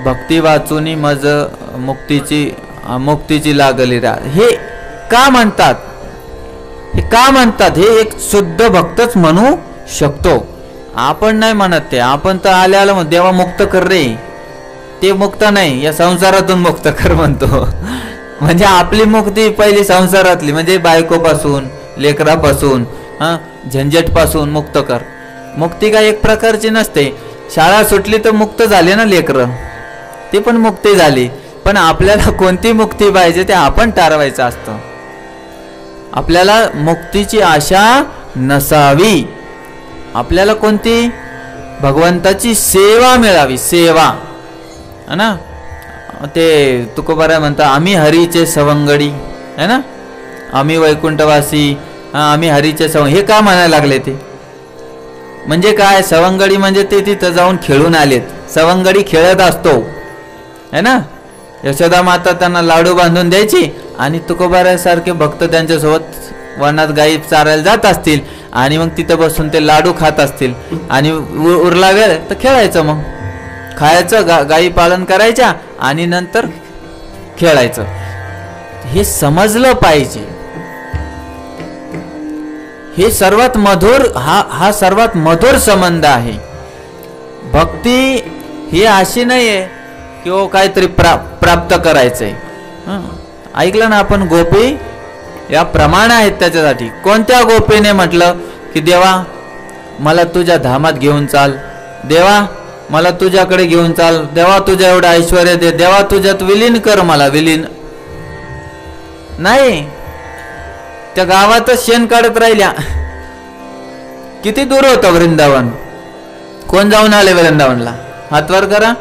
भक्ती वाचूनी मज मुक्तीची लागली रा. हे का म्हणतात? हे एक शुद्ध भक्तच म्हणू शकतो, आपण नाही म्हणत. ते आपण तर आल्याला देवा मुक्त कर रे, ते मुक्त नाही, या संसारातून मुक्त कर म्हणतो. म्हणजे आपली मुक्ती पहिली संसारातली, म्हणजे बायकोपासून लेकरापासून झंझटपासून मुक्त कर. मुक्ती काय एक प्रकारची नसते. शाळा सुटली तर मुक्त झाले ना लेकरं, ती पण मुक्ती झाली. पण आपल्याला कोणती मुक्ती पाहिजे ते आपण ठरवायचं असतं. आपल्याला मुक्तीची आशा नसावी. आपल्याला कोणती? भगवंताची सेवा मिळावी, सेवा, है ना. ते तुकोबाराय म्हणता आम्ही हरीचे सवंगडी, है ना, आम्ही वैकुंठवासी, आम्ही हरीचे सवंग. हे का म्हणायला लागले ते? म्हणजे काय? सवंगडी म्हणजे ते तिथं जाऊन खेळून आलेत. सवंगडी खेळत असतो, है ना. यशोदा माता त्यांना लाडू बांधून द्यायची आणि तुकोबारासारखे भक्त त्यांच्यासोबत वनात गायी चारायला जात असतील आणि मग तिथं बसून ते लाडू खात असतील आणि उरला वेळ तर खेळायचं, मग खायचं, गायी पालन करायच्या आणि नंतर खेळायचं. हे समजलं पाहिजे. हे सर्वात मधुर, हा सर्वात मधुर संबंध आहे. भक्ती ही अशी नाहीये की काहीतरी प्राप्त करायचंय. ऐकलं ना आपण, गोपी या प्रमाण आहेत त्याच्यासाठी. कोणत्या गोपीने म्हटलं की देवा मला तुझ्या धामात घेऊन चाल, देवा मला तुझ्याकडे घेऊन चाल, देवा तुझ्या एवढं ऐश्वर्य दे, देवा तुझ्यात विलीन कर मला, विलीन नाही. त्या गावातच शेण काढत राहिल्या. किती दूर होतं वृंदावन? कोण जाऊन आले वृंदावनला? हातवर करा.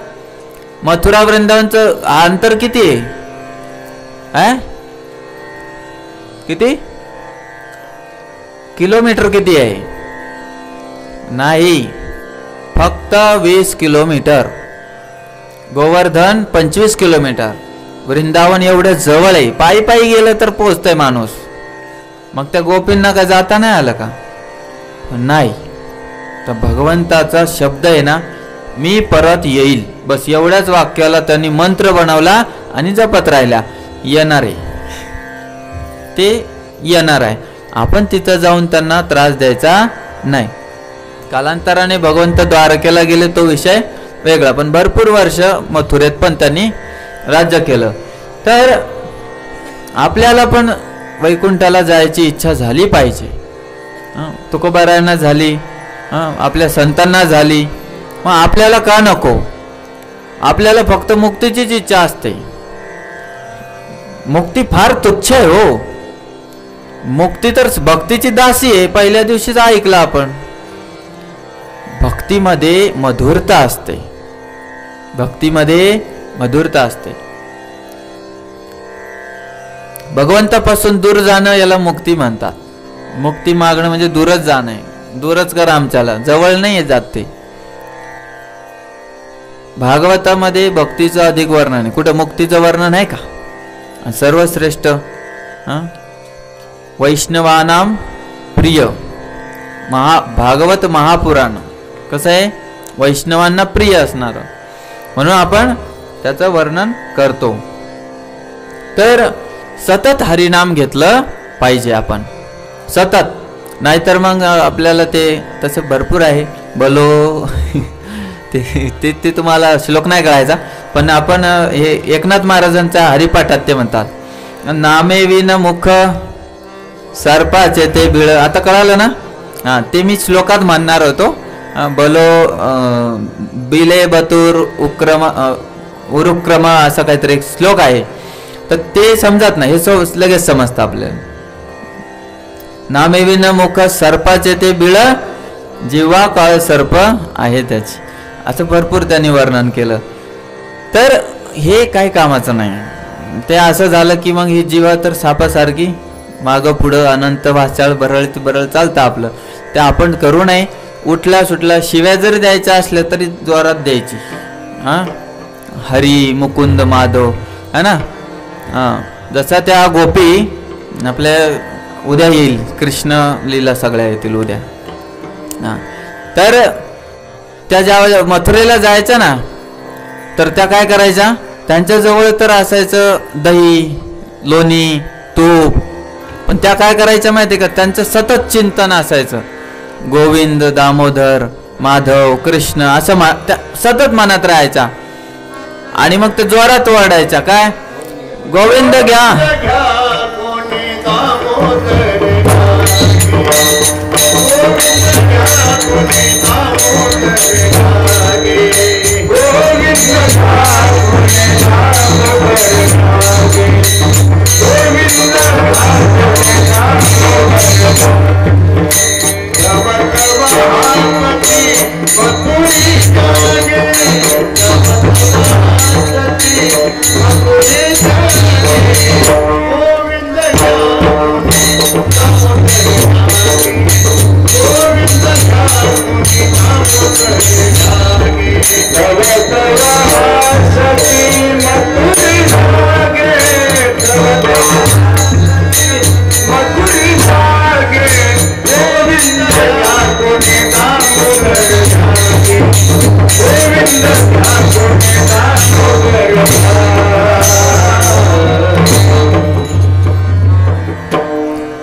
मथुरा वृंदावनचं अंतर किती आहे? किती किलोमीटर किती आहे? नाही, फक्त 20 किलोमीटर. गोवर्धन 25 किलोमीटर. वृंदावन एवढं जवळ आहे, पायी पायी गेलं तर पोहोचतंय माणूस. मग त्या गोपींना काय जाता नाही आलं का? नाही. तर भगवंताचा शब्द आहे ना, मी परत येईल, बस एवढ्याच वाक्याला त्यांनी मंत्र बनवला आणि जपत राहिला. येणार आहे, ते येणार आहे. आपण तिथं जाऊन त्यांना त्रास द्यायचा नाही. कालांतराने भगवंत द्वारकेला गेले तो विषय वेगळा, पण भरपूर वर्ष मथुरेत पण त्यांनी राज्य केलं. तर आपल्याला पण वैकुंठाला जायची इच्छा झाली पाहिजे. तुकोबारायांना झाली, आपल्या संतांना झाली, मग आपल्याला का नको? आपल्याला फक्त मुक्तीचीच इच्छा असते. मुक्ती फार तुच्छ आहे हो. मुक्ती तर भक्तीची दासी आहे. पहिल्या दिवशीच ऐकलं आपण. भक्तीमध्ये मधुरता असते, भक्तीमध्ये मधुरता असते. भगवंतापासून दूर जाणं याला मुक्ती म्हणतात. मुक्ती मागणं म्हणजे दूरच जाणं आहे. दूरच करा आमच्याला, जवळ नाही जात ते. भागवतामध्ये भक्तीचं अधिक वर्णन आहे, कुठं मुक्तीचं वर्णन आहे का? सर्वश्रेष्ठ वैष्णवानां प्रिय भागवत महापुराण कसं आहे, वैष्णवांना प्रिय असणार, म्हणून आपण त्याचं वर्णन करतो. तर सतत हरिनाम घेतलं पाहिजे आपण, सतत. नाहीतर मग आपल्याला ते तसं भरपूर आहे बोलो ते ते तुम्हाला श्लोक नाही कळायचा, पण आपण हे एकनाथ महाराजांच्या हरिपाठात ते म्हणतात, नामे विन मुख सर्पाचे ते बिळ. आता कळालं ना? हां, ते मी श्लोकात म्हणणार होतो. बोलो बिले बतूर उरुक्रम असं काहीतरी एक श्लोक आहे, तर ते समजत नाही, हे लगेच समजतं आपल्याला. नामे विन मुख सर्पाचे ते बिळ, जिव्हा काळ सर्प आहे त्याची, असं भरपूर त्यांनी वर्णन केलं. तर हे काही कामाचं नाही. ते असं झालं की मग ही जीवा तर सापासारखी मागं पुढं अनंत वाचाळ बरळ चालतं आपलं. ते आपण करू नये. उठला सुटला शिव्या जरी द्यायच्या असल्या तरी जोरात द्यायची. हरी मुकुंद माधव है ना. जसा त्या गोपी आपल्या उद्या येईल, कृष्ण लीला सगळ्या येतील उद्या. तर त्या ज्या मथुरेला जायचं ना, तर त्या काय करायच्या, त्यांच्याजवळ तर असायचं दही लोणी तूप, पण त्या काय करायच्या माहिती का, त्यांचं सतत चिंतन असायचं. गोविंद दामोदर माधव कृष्ण असं त्या सतत मनात राहायचा. आणि मग ते जोरात ओरडायच्या, काय गोविंद घ्या,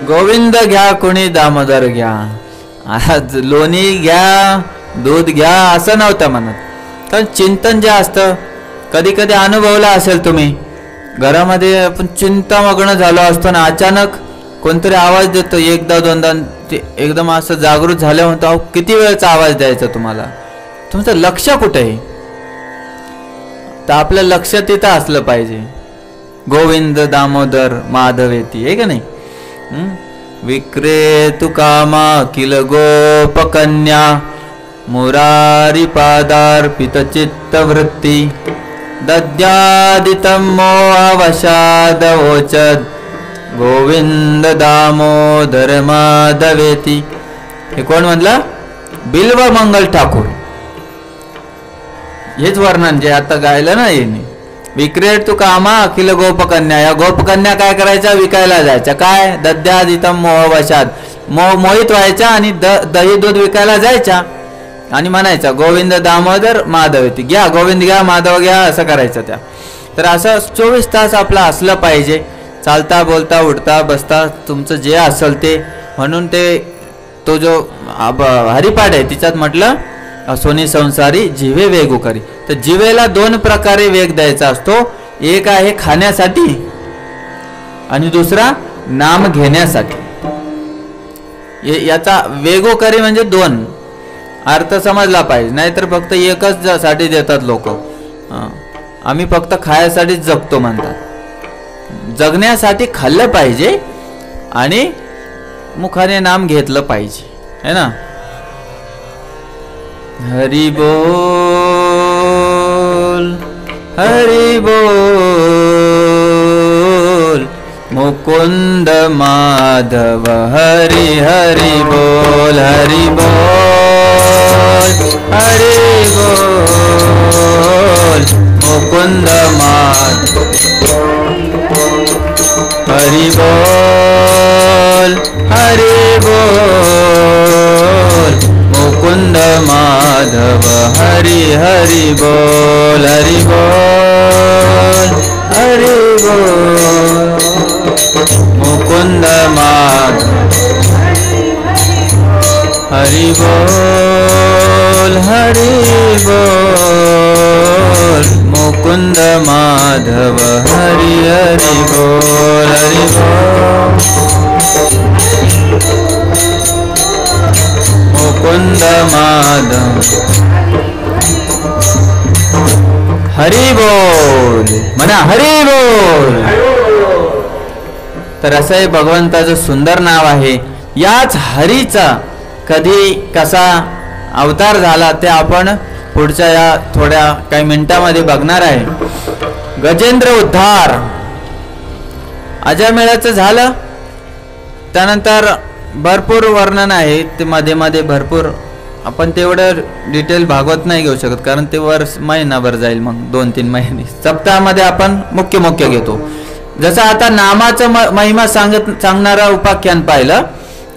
गोविंद घ्या कोणी दामोदर घ्या. आज लोणी घ्या दूध घ्या असं नव्हतं म्हणत. कारण चिंतन जे असतं, कधी कधी अनुभवलं असेल तुम्ही, घरामध्ये आपण चिंतामग्न झालो असतो ना, अचानक कोणतरी आवाज देतो, एकदा दोनदा, ते एकदम असं जागृत झालं म्हणतो, अहो किती वेळचा आवाज द्यायचा तुम्हाला, तुमचं लक्ष कुठे आहे. तर आपलं लक्ष तिथं असलं पाहिजे. गोविंद दामोदर माधवेती आहे का नाही. विक्रेतु कामा किल गोपकन्या मुरारी पादार्पित चित्तवृत्ती दद्यादितं मोहवशादवोचद गोविंद दामोदर माधवेती. हे कोण म्हणलं? बिल्व मंगल ठाकूर. हेच वर्णन जे आता गायलं ना येणे. विक्रेत तू कामा अखिल गोपकन्या. या गोपकन्या काय करायच्या? विकायला जायच्या. काय? दद्यादितम मोहवशात, मोहित व्हायच्या आणि दही दूध विकायला जायच्या आणि म्हणायचा गोविंद दामोदर माधवेती, घ्या गोविंद घ्या माधव घ्या, असं करायचं त्या. तर असं 24 तास आपलं असलं पाहिजे. चालता बोलता उठता बसता तुमचं जे असेल ते. म्हणून ते तो जो हरिपाठ आहे तिच्यात म्हटलं सोनी संसारी जिवे वेगू करी. तर जिवेला 2 प्रकारे वेग द्यायचा असतो. एक आहे खाण्यासाठी आणि दुसरा नाम घेण्यासाठी. याचा वेगोकरी म्हणजे 2 अर्थ समजला पाहिजे. नाहीतर फक्त एकच साठी देतात लोक, आम्ही फक्त खायासाठीच जगतो म्हणतात. जगण्यासाठी खाल्लं पाहिजे आणि मुखाने नाम घेतलं पाहिजे, है ना. हरि बोल हरि बोल. मुकुंद माधव हरि हरि बोल हरि बोल हरि बोल मुकुंद माधव हरि बोल हरि बोल मुकुंद माधव हरि हरि बोल हरि बोल हरि बोल मुकुंद माधव हरि बोल हरि बोल मुकुंद माधव हरि हरि बोल हरि बोल मुकुंद माधव हरि बोल म्हणा हरि बोल. तर असं हे भगवंताचं सुंदर नाव आहे. याच हरीचा कधी कसा अवतार झाला ते आपण पुढच्या या थोड्या काही मिनिटांमध्ये बघणार आहे. गजेंद्र उद्धार अजमेळाचं झालं. त्यानंतर भरपूर वर्णन आहे ते मध्ये मध्ये भरपूर. आपण तेवढं डिटेल भागवत नाही घेऊ शकत कारण ते वर्ष महिनाभर जाईल. मग 2-3 महिने सप्ताहामध्ये आपण मुख्य मुख्य घेतो. जसं आता नामाचं महिमा सांगणारा उपाख्यान पाहिलं.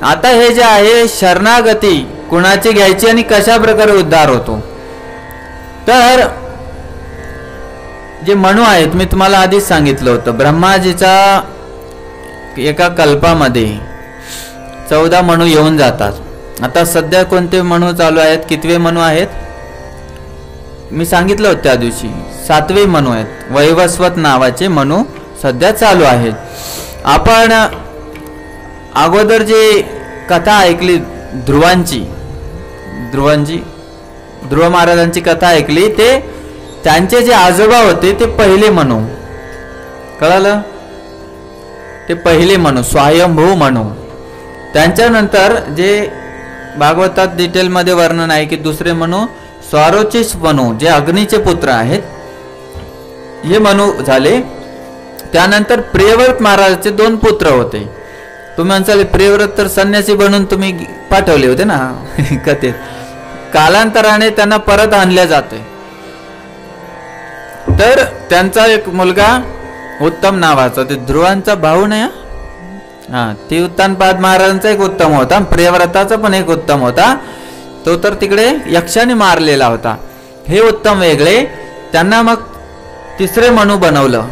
आता हे जे आहे शरणागती कुणाची घ्यायची आणि कशा प्रकारे उद्धार होतो. तर जे मनू आहेत मी तुम्हाला आधीच सांगितलं होतं. ब्रह्माजीचा एका कल्पामध्ये 14 मनू येऊन जातात. आता सध्या कोणते मनू चालू आहेत, कितवे मनू आहेत मी सांगितलं होतं त्या दिवशी. 7वे मनू आहेत. वैवस्वत नावाचे मनू सध्या चालू आहेत. आपण अगोदर जे कथा ऐकली ध्रुव महाराजांची कथा ऐकली. ते त्यांचे जे आजोबा होते ते पहिले मनू. कळालं? ते पहिले मनू स्वयंभू मनू. त्यांच्यानंतर जे भागवतात डिटेलमध्ये वर्णन आहे की दुसरे मनू स्वारोचिष मनू जे अग्नीचे पुत्र आहेत हे मनू झाले. त्यानंतर प्रियव्रत महाराजांचे 2 पुत्र होते. तुम्ही म्हणसाल प्रियव्रत तर संन्यासी बनून तुम्ही पाठवले होते ना कथेत. कालांतराने त्यांना परत आणले जाते. तर त्यांचा एक मुलगा उत्तम नावाचा, ते ध्रुवांचा भाऊ नाही ते उत्तानपाद महाराजांचा एक उत्तम होता. प्रियव्रताचा पण एक उत्तम होता. तो तर तिकडे यक्षाने मारलेला होता. हे उत्तम वेगळे. त्यांना मग 3रे मनू बनवलं.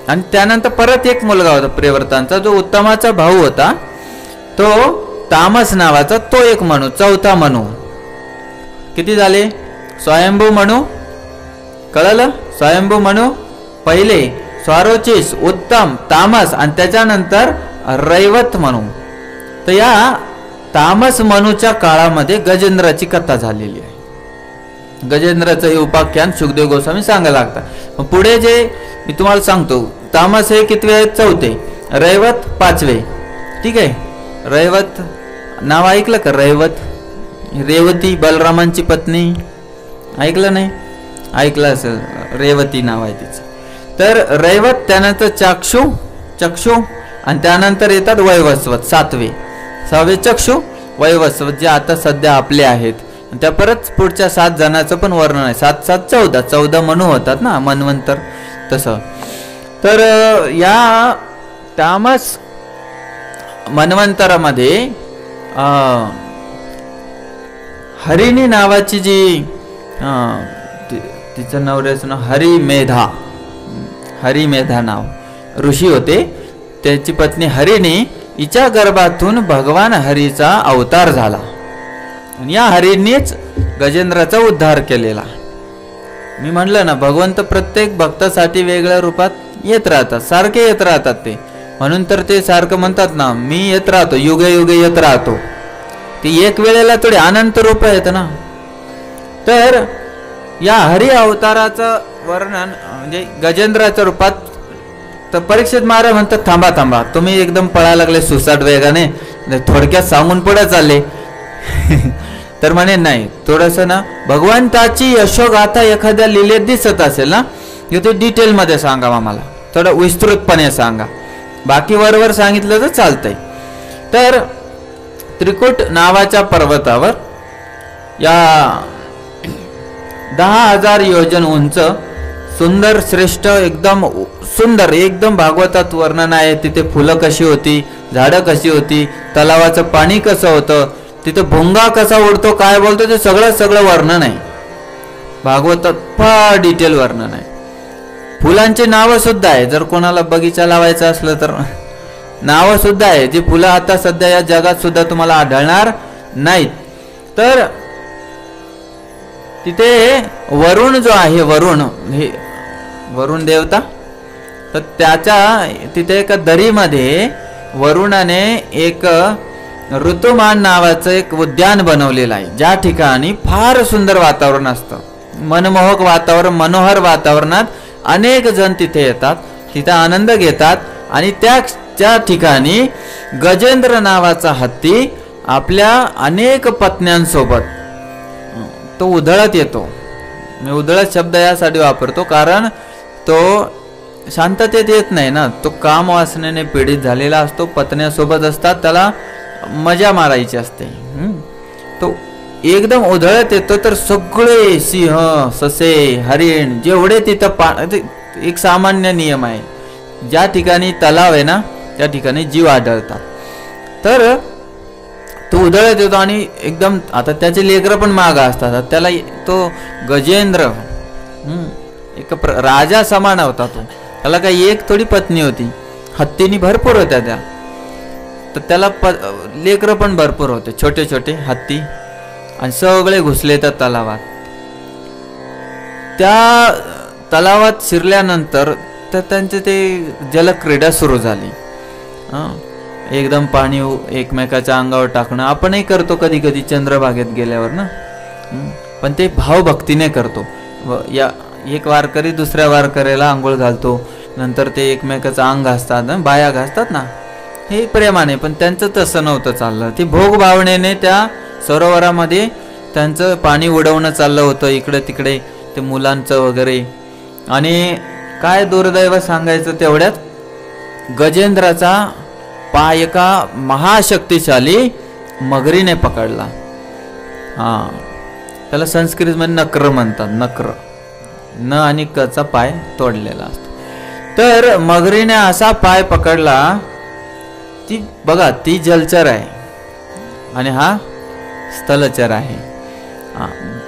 आणि त्यानंतर परत एक मुलगा होता प्रियव्रतांचा जो उत्तमाचा भाऊ होता. तो तामस नावाचा तो एक मनू 4था मनू. किती झाले? स्वयंभू मनू. कळलं? स्वयंभू मनू पहिले, स्वारोचिष, उत्तम, तामस आणि त्याच्यानंतर रैवत मनू. तर या तामस मनूच्या काळामध्ये गजेंद्राची कथा झालेली आहे. गजेंद्राचं हे उपाख्यान शुकदेव गोस्वामी सांगायला लागतात. पुढे जे मी तुम्हाला सांगतो, तामस हे कितवे आहेत? 4थे. रैवत 5वे. ठीक आहे. रैवत नाव ऐकलं का? रैवत रेवती बलरामांची पत्नी. ऐकलं नाही? ऐकलं असेल. रेवती नाव आहे तिचं. तर रैवत, त्यानंतर चक्षु आणि त्यानंतर येतात वैवस्वत 7वे. 6वे चक्षु, वैवस्वत जे आता सध्या आपले आहेत. त्या परत पुढच्या 7 जणांचं पण वर्णन आहे. 7 7 14 मनू होतात ना मन्वंतर तसं. तर या तामस मन्वंतरामध्ये हरिणी नावाची जी तिचं नवऱ्याचं नाव हरिमेधा नाव ऋषी होते. त्याची पत्नी हरिणी, हिच्या गर्भातून भगवान हरीचा अवतार झाला. आणि या हरींनीच गजेंद्राचा उद्धार केलेला. मी म्हणलं ना भगवंत प्रत्येक भक्तासाठी वेगळ्या रूपात येत राहतात. सारखे येत राहतात ते. म्हणून तर ते सारखं म्हणतात ना मी येत राहतो, युगे युगे येत राहतो. ती एक वेळेला थोडी अनंत रूप आहेत ना. तर या हरी अवताराचं वर्णन म्हणजे गजेंद्राच्या रूपात. तर परीक्षित महाराज म्हणतात थांबा थांबा, तुम्ही एकदम पळायला लागले सुसाट वेगाने, थोडक्यात सांगून पुढे चालले. तर म्हणे नाही, थोडंसं ना भगवंताची यशोगाथा एखाद्या लीलेत दिसत असेल ना, ते डिटेलमध्ये सांगा आम्हाला, थोडं विस्तृतपणे सांगा. बाकी वरवर सांगितलं तर चालतंय. तर त्रिकुट नावाच्या पर्वतावर या 10,000 योजन उंच सुंदर श्रेष्ठ एकदम सुंदर एकदम भागवतात वर्णन आहे. तिथे फुलं कशी होती, झाडं कशी होती, तलावाचं पाणी कसं होतं, तिथे भोंगा कसा उडतो, काय बोलतो ते सगळं वर्णन आहे भागवतात. फार डिटेल वर्णन आहे. फुलांची नावं सुद्धा आहे. जर कोणाला बगीचा लावायचा असलं तर नावं सुद्धा आहे, जी फुलं आता सध्या या जगात सुद्धा तुम्हाला आढळणार नाहीत. तर तिथे वरुण जो आहे, हे वरुण देवता, तर त्याच्या तिथे एका दरीमध्ये वरुणाने एक ऋतुमान नावाचं एक उद्यान बनवलेलं आहे, ज्या ठिकाणी फार सुंदर वातावरण असतं, मनमोहक वातावरण, मनोहर वातावरणात अनेक जण तिथे येतात, तिथे आनंद घेतात. आणि त्या ठिकाणी गजेंद्र नावाचा हत्ती आपल्या अनेक पत्न्यांसोबत तो उधळत येतो. मी उधळत शब्द यासाठी वापरतो कारण तो शांततेत येत नाही ना, तो काम वासनेने पीडित झालेला असतो, पत्न्यासोबत असतात, त्याला मजा मारायची असते. तो एकदम उधळत येतो तर सगळे सिंह, ससे, हरिण जेवढे तिथं एक सामान्य नियम आहे, ज्या ठिकाणी तलाव आहे ना त्या ठिकाणी जीव आढळतात. तर तो उधळत येतो आणि एकदम आता त्याचे लेकरं पण माग असतात. त्याला तो गजेंद्र एक राजा समान होता. तो त्याला काही एक थोडी पत्नी होती, हत्तीनी भरपूर होत्या त्या. तर त्याला लेकरं पण भरपूर होते, छोटे छोटे हत्ती, आणि सगळे घुसले त्या तलावात. त्या तलावात शिरल्यानंतर तर त्यांचे ते जलक्रीडा सुरू झाली. एकदम पाणी एकमेकाच्या अंगावर टाकणं आपणही करतो कधी कधी चंद्रभागेत गेल्यावर ना, पण ते भावभक्तीने करतो. या एक वारकरी दुसऱ्या वारकऱ्याला आंघोळ घालतो, नंतर ते एकमेकाचं अंग घासतात, बाया घासतात ना, हे प्रेमाने. पण त्यांचं तसं नव्हतं चाललं. ते भोग भावनेने त्या सरोवरामध्ये त्यांचं पाणी उडवणं चाललं होतं, इकडे तिकडे ते मुलांचं वगैरे. आणि काय दुर्दैव सांगायचं, तेवढ्यात गजेंद्राचा पाय एका महाशक्तिशाली मगरीने पकडला. त्याला संस्कृतमध्ये नक्र म्हणतात. नक्र, न आणि कचा पाय तोडलेला असतो. तर मगरीने असा पाय पकडला, ती बघा ती जलचर आहे आणि हा स्थलचर आहे,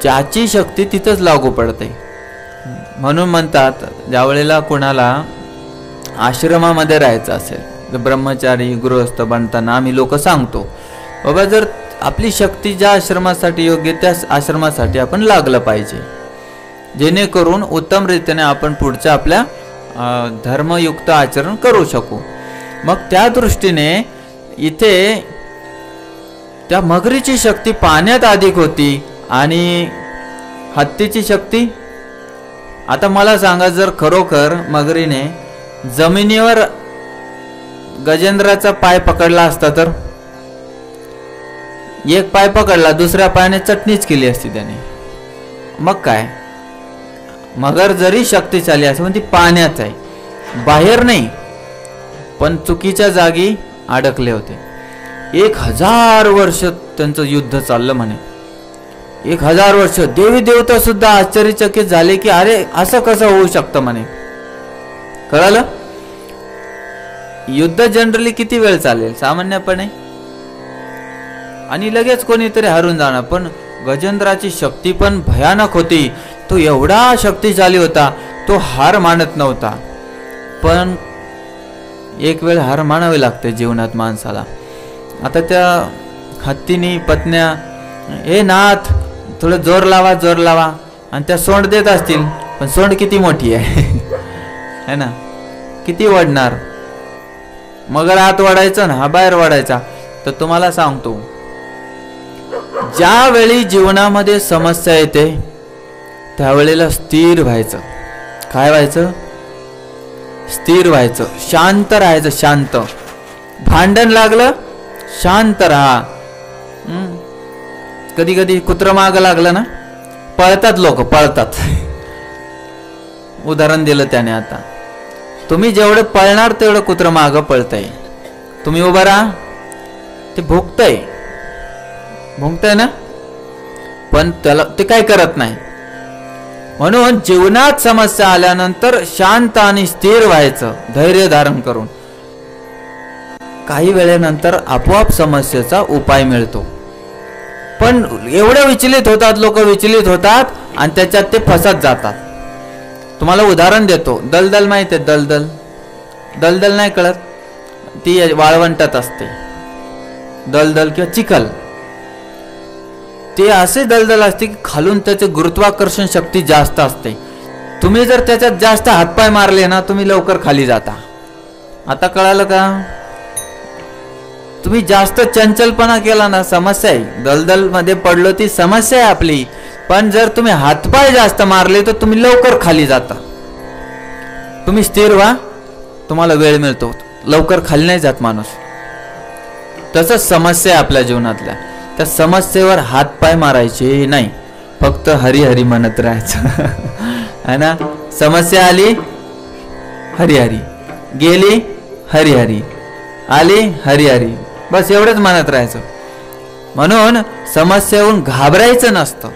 ज्याची शक्ती तिथंच लागू पडते. म्हणून म्हणतात ज्यावेळेला कोणाला आश्रमामध्ये राहायचं असेल, ब्रह्मचारी गृहस्थ बनताना आम्ही लोक सांगतो, बाबा जर आपली शक्ती ज्या आश्रमासाठी योग्य त्या आश्रमासाठी आपण लागलं पाहिजे, जेणेकरून उत्तम रीतीने आपण पुढच्या आपल्या धर्मयुक्त आचरण करू शकू. मग त्या दृष्टीने इथे त्या मगरीची शक्ती पाण्यात अधिक होती आणि हत्तीची शक्ती. आता मला सांगा, जर खरोखर मगरीने जमिनीवर गजेंद्राचा पाय पकडला असता तर, एक पाय पकडला दुसऱ्या पायाने चटणीच केली असती त्याने. मग काय, मगर जरी शक्तिशाली असेल पण ती पाण्यात आहे, बाहेर नाही, पण चुकीच्या जागी अडकले होते. 1000 वर्ष त्यांचं युद्ध चाललं म्हणे. 1000 वर्ष देवी देवता सुद्धा आश्चर्यचकित झाले की अरे असं कसं होऊ शकतं म्हणे. कळालं, युद्ध जनरली किती वेळ चालेल सामान्यपणे, आणि लगेच कोणीतरी हरून जाणार. पण गजेंद्राची शक्ती पण भयानक होती. तो एवढा शक्तिशाली होता, तो हार मानत नव्हता. पण एक वेळ हार मानावी लागते जीवनात माणसाला. आता त्या हत्तीनी पत्न्या, हे नाथ थोडं जोर लावा जोर लावा, आणि त्या सोंड देत असतील, पण सोंड किती मोठी आहे है ना, किती वाढणार. मगर आत वाढायचं ना, हा बाहेर वाढायचा. तर तुम्हाला सांगतो, ज्यावेळी जीवनामध्ये समस्या येते त्यावेळेला स्थिर व्हायचं. काय व्हायचं? स्थिर व्हायचं, शांत राहायचं. शांत, भांडण लागलं शांत राहा. कधी कधी कुत्र माग लागलं ना, पळतात लोक, पळतात. उदाहरण दिलं त्याने. आता तुम्ही जेवढं पळणार तेवढं कुत्रं मागं पळतंय. तुम्ही उभं राहा, ते भुंकतंय ना, पण त्याला ते काय करत नाही. म्हणून जीवनात समस्या आल्यानंतर शांत आणि स्थिर व्हायचं, धैर्य धारण करून. काही वेळेनंतर आपोआप समस्येचा उपाय मिळतो. पण एवढे विचलित होतात लोक, विचलित होतात आणि त्याच्यात ते फसत जातात. तुम्हाला उदाहरण देतो. दलदल माहिती आहे? दलदल नाही कळत? ती वाळवंटात असते दलदल किंवा चिखल. ते असे दलदल असते की खालून त्याचे गुरुत्वाकर्षण शक्ती जास्त असते. तुम्ही जर त्याच्यात जास्त हातपाय मारले ना, तुम्ही लवकर खाली जाता. आता कळालं का? तुम्ही जास्त चंचलपणा केला ना, समस्या आहे. दलदल मध्ये पडलो ती समस्या आहे आपली. पण जर तुम्ही हातपाय जास्त मारले तर तुम्ही लवकर खाली जाता. तुम्ही स्थिर व्हा, तुम्हाला वेळ मिळतो, लवकर खाली नाही जात माणूस. तसंच समस्या आहे आपल्या जीवनातल्या. त्या समस्येवर हातपाय मारायचे नाही, फक्त हरी हरी म्हणत राहायचं. है ना? समस्या आली हरी हरी, गेली हरी हरी, आली हरी हरी, बस एवढंच म्हणत राहायचं. म्हणून समस्येहून घाबरायचं नसतं.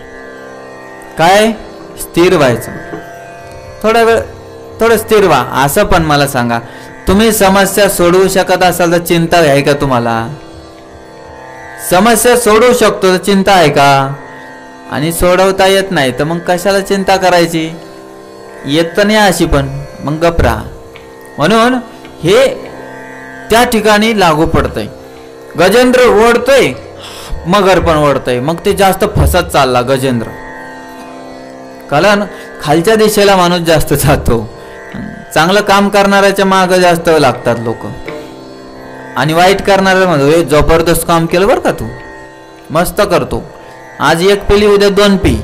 काय? स्थिर व्हायचं. थोडा वेळ थोडं स्थिर व्हा. असं पण मला सांगा, तुम्ही समस्या सोडवू शकत असाल तर चिंता आहे का तुम्हाला? समस्या सोडवू शकतो तर चिंता आहे का? आणि सोडवता येत नाही तर मग कशाला चिंता करायची? येत तर नाही अशी, पण मग गप राहा. म्हणून हे त्या ठिकाणी लागू पडतंय. गजेंद्र ओढतोय, मगर पण ओढतोय, मग ते जास्त फसत चालला गजेंद्र. कारण खालच्या दिशेला माणूस जास्त जातो. चांगलं काम करणाऱ्याच्या मागे जास्त लागतात लोक, आणि वाईट करणाऱ्या म्हणतो जबरदस्त काम केलं बरं का, तू मस्त करतो, आज 1 पिली उद्या 2 पी.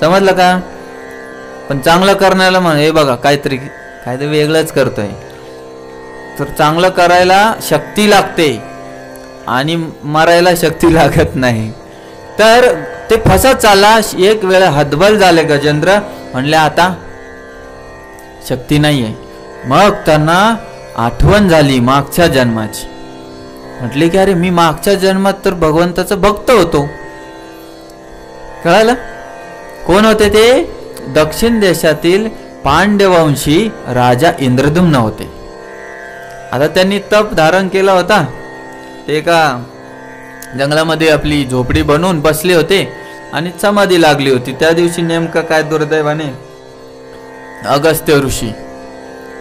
समजलं का? पण चांगलं करण्याला म्हण हे बघा काहीतरी वेगळंच करतोय. तर चांगलं करायला शक्ती लागते आणि मरायला शक्ती लागत नाही. तर ते फसत चालला. एक वेळ हतबल झाले गजेंद्र, म्हणले आता शक्ती नाहीये. मग त्यांना आठवण झाली मागच्या जन्माची. म्हटले की अरे मी मागच्या जन्मात तर भगवंताचा भक्त होतो. कळालं? कोण होते ते? दक्षिण देशातील पांड्यवंशी राजा इंद्रद्युम्न होते. आता त्यांनी तप धारण केला होता. ते एका जंगलामध्ये आपली झोपडी बनवून बसले होते आणि समाधी लागली होती. त्या दिवशी नेमकं काय दुर्दैवाने अगस्त्य ऋषी.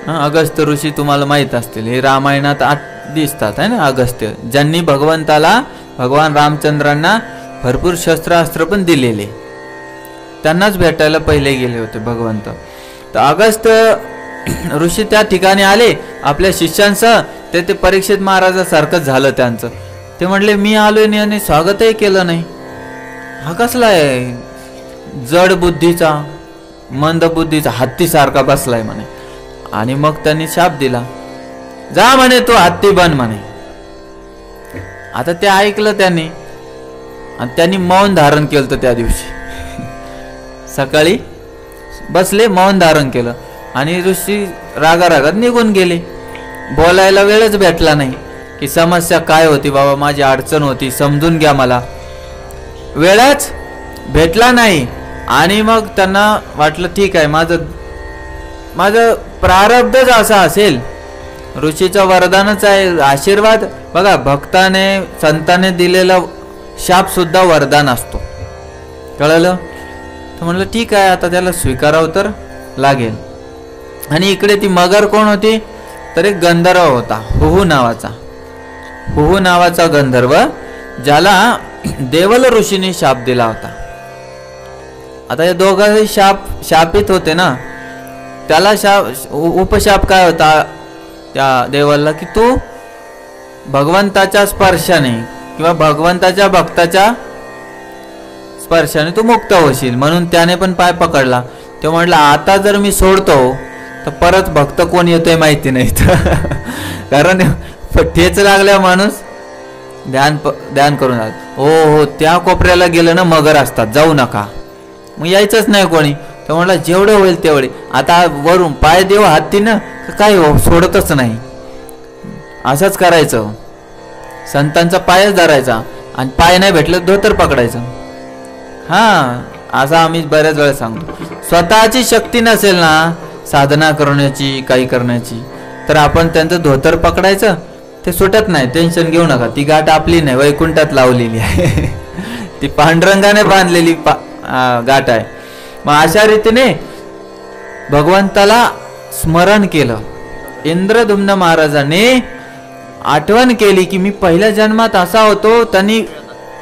अगस्त्य ऋषी तुम्हाला माहित असतील, हे रामायणात दिसतात है ना. अगस्त्य ज्यांनी भगवान रामचंद्रांना भरपूर शस्त्रास्त्र पण दिलेले, त्यांनाच भेटायला पहिले गेले होते भगवंत. तर अगस्त्य ऋषी त्या ठिकाणी आले आपल्या शिष्यांसह. ते परीक्षित महाराजासारखंच झालं त्यांचं. ते म्हणले मी आलोय आणि स्वागतही केलं नाही. हा कसला आहे? जड बुद्धीचा, मंद बुद्धीचा, हत्तीसारखा बसलाय म्हणे. आणि मग त्यांनी शाप दिला, जा म्हणे तू हत्ती बन म्हणे. आता ते ऐकलं त्यांनी, आणि त्यांनी मौन धारण केलं. त्या दिवशी सकाळी बसले, मौन धारण केलं, आणि ऋषी रागारागात निघून गेले. बोलायला वेळच भेटला नाही की समस्या काय होती बाबा, माझी अडचण होती, समजून घ्या मला. वेळच भेटला नाही. आणि मग त्यांना वाटलं ठीक आहे, माझं प्रारब्धच असा असेल. ऋषीचं वरदानच आहे, आशीर्वाद. बघा, भक्ताने संताने दिलेला शाप सुद्धा वरदान असतो. कळलं? तर म्हणलं ठीक आहे, आता त्याला स्वीकारावं तर लागेल. आणि इकडे ती मगर कोण होती? तर एक गंधर्व होता, हुहू नावाचा गंधर्व, ज्याला देवल ऋषीने शाप दिला होता. आता या दोघांचे शापित होते ना. त्याला उपशाप काय होता त्या देवाला, की तू भगवंताच्या स्पर्शाने किंवा भगवंताच्या भक्ताच्या स्पर्शाने तू मुक्त होशील. म्हणून त्याने पण पाय पकडला. तो म्हटला आता जर मी सोडतो तर परत भक्त कोण येतोय माहिती नाही. कारण ठेच लागल्या माणूस ध्यान करून हो त्या कोपऱ्याला गेलं ना मगर असतात, जाऊ नका. मग यायचंच नाही कोणी. तर म्हणला जेवढं होईल तेवढे. आता वरून पाय देव हत्तीनं काय हो सोडतच नाही, असंच करायचं. संतांचा पायच धरायचा आणि पाय नाही भेटलं धोतर पकडायचं. हा, असं आम्ही बऱ्याच वेळा सांगतो. स्वतःची शक्ती नसेल ना साधना करण्याची, काही करण्याची, तर आपण त्यांचं धोतर पकडायचं, ते सुटत नाही. टेन्शन घेऊ नका, ती गाठ आपली नाही, वैकुंठात लावलेली आहे. ती पांडुरंगाने बांधलेली गाठ आहे. मग अशा रीतीने भगवंताला स्मरण केलं. इंद्रद्युम्न महाराजांनी आठवण केली की मी पहिल्या जन्मात असा होतो. त्यांनी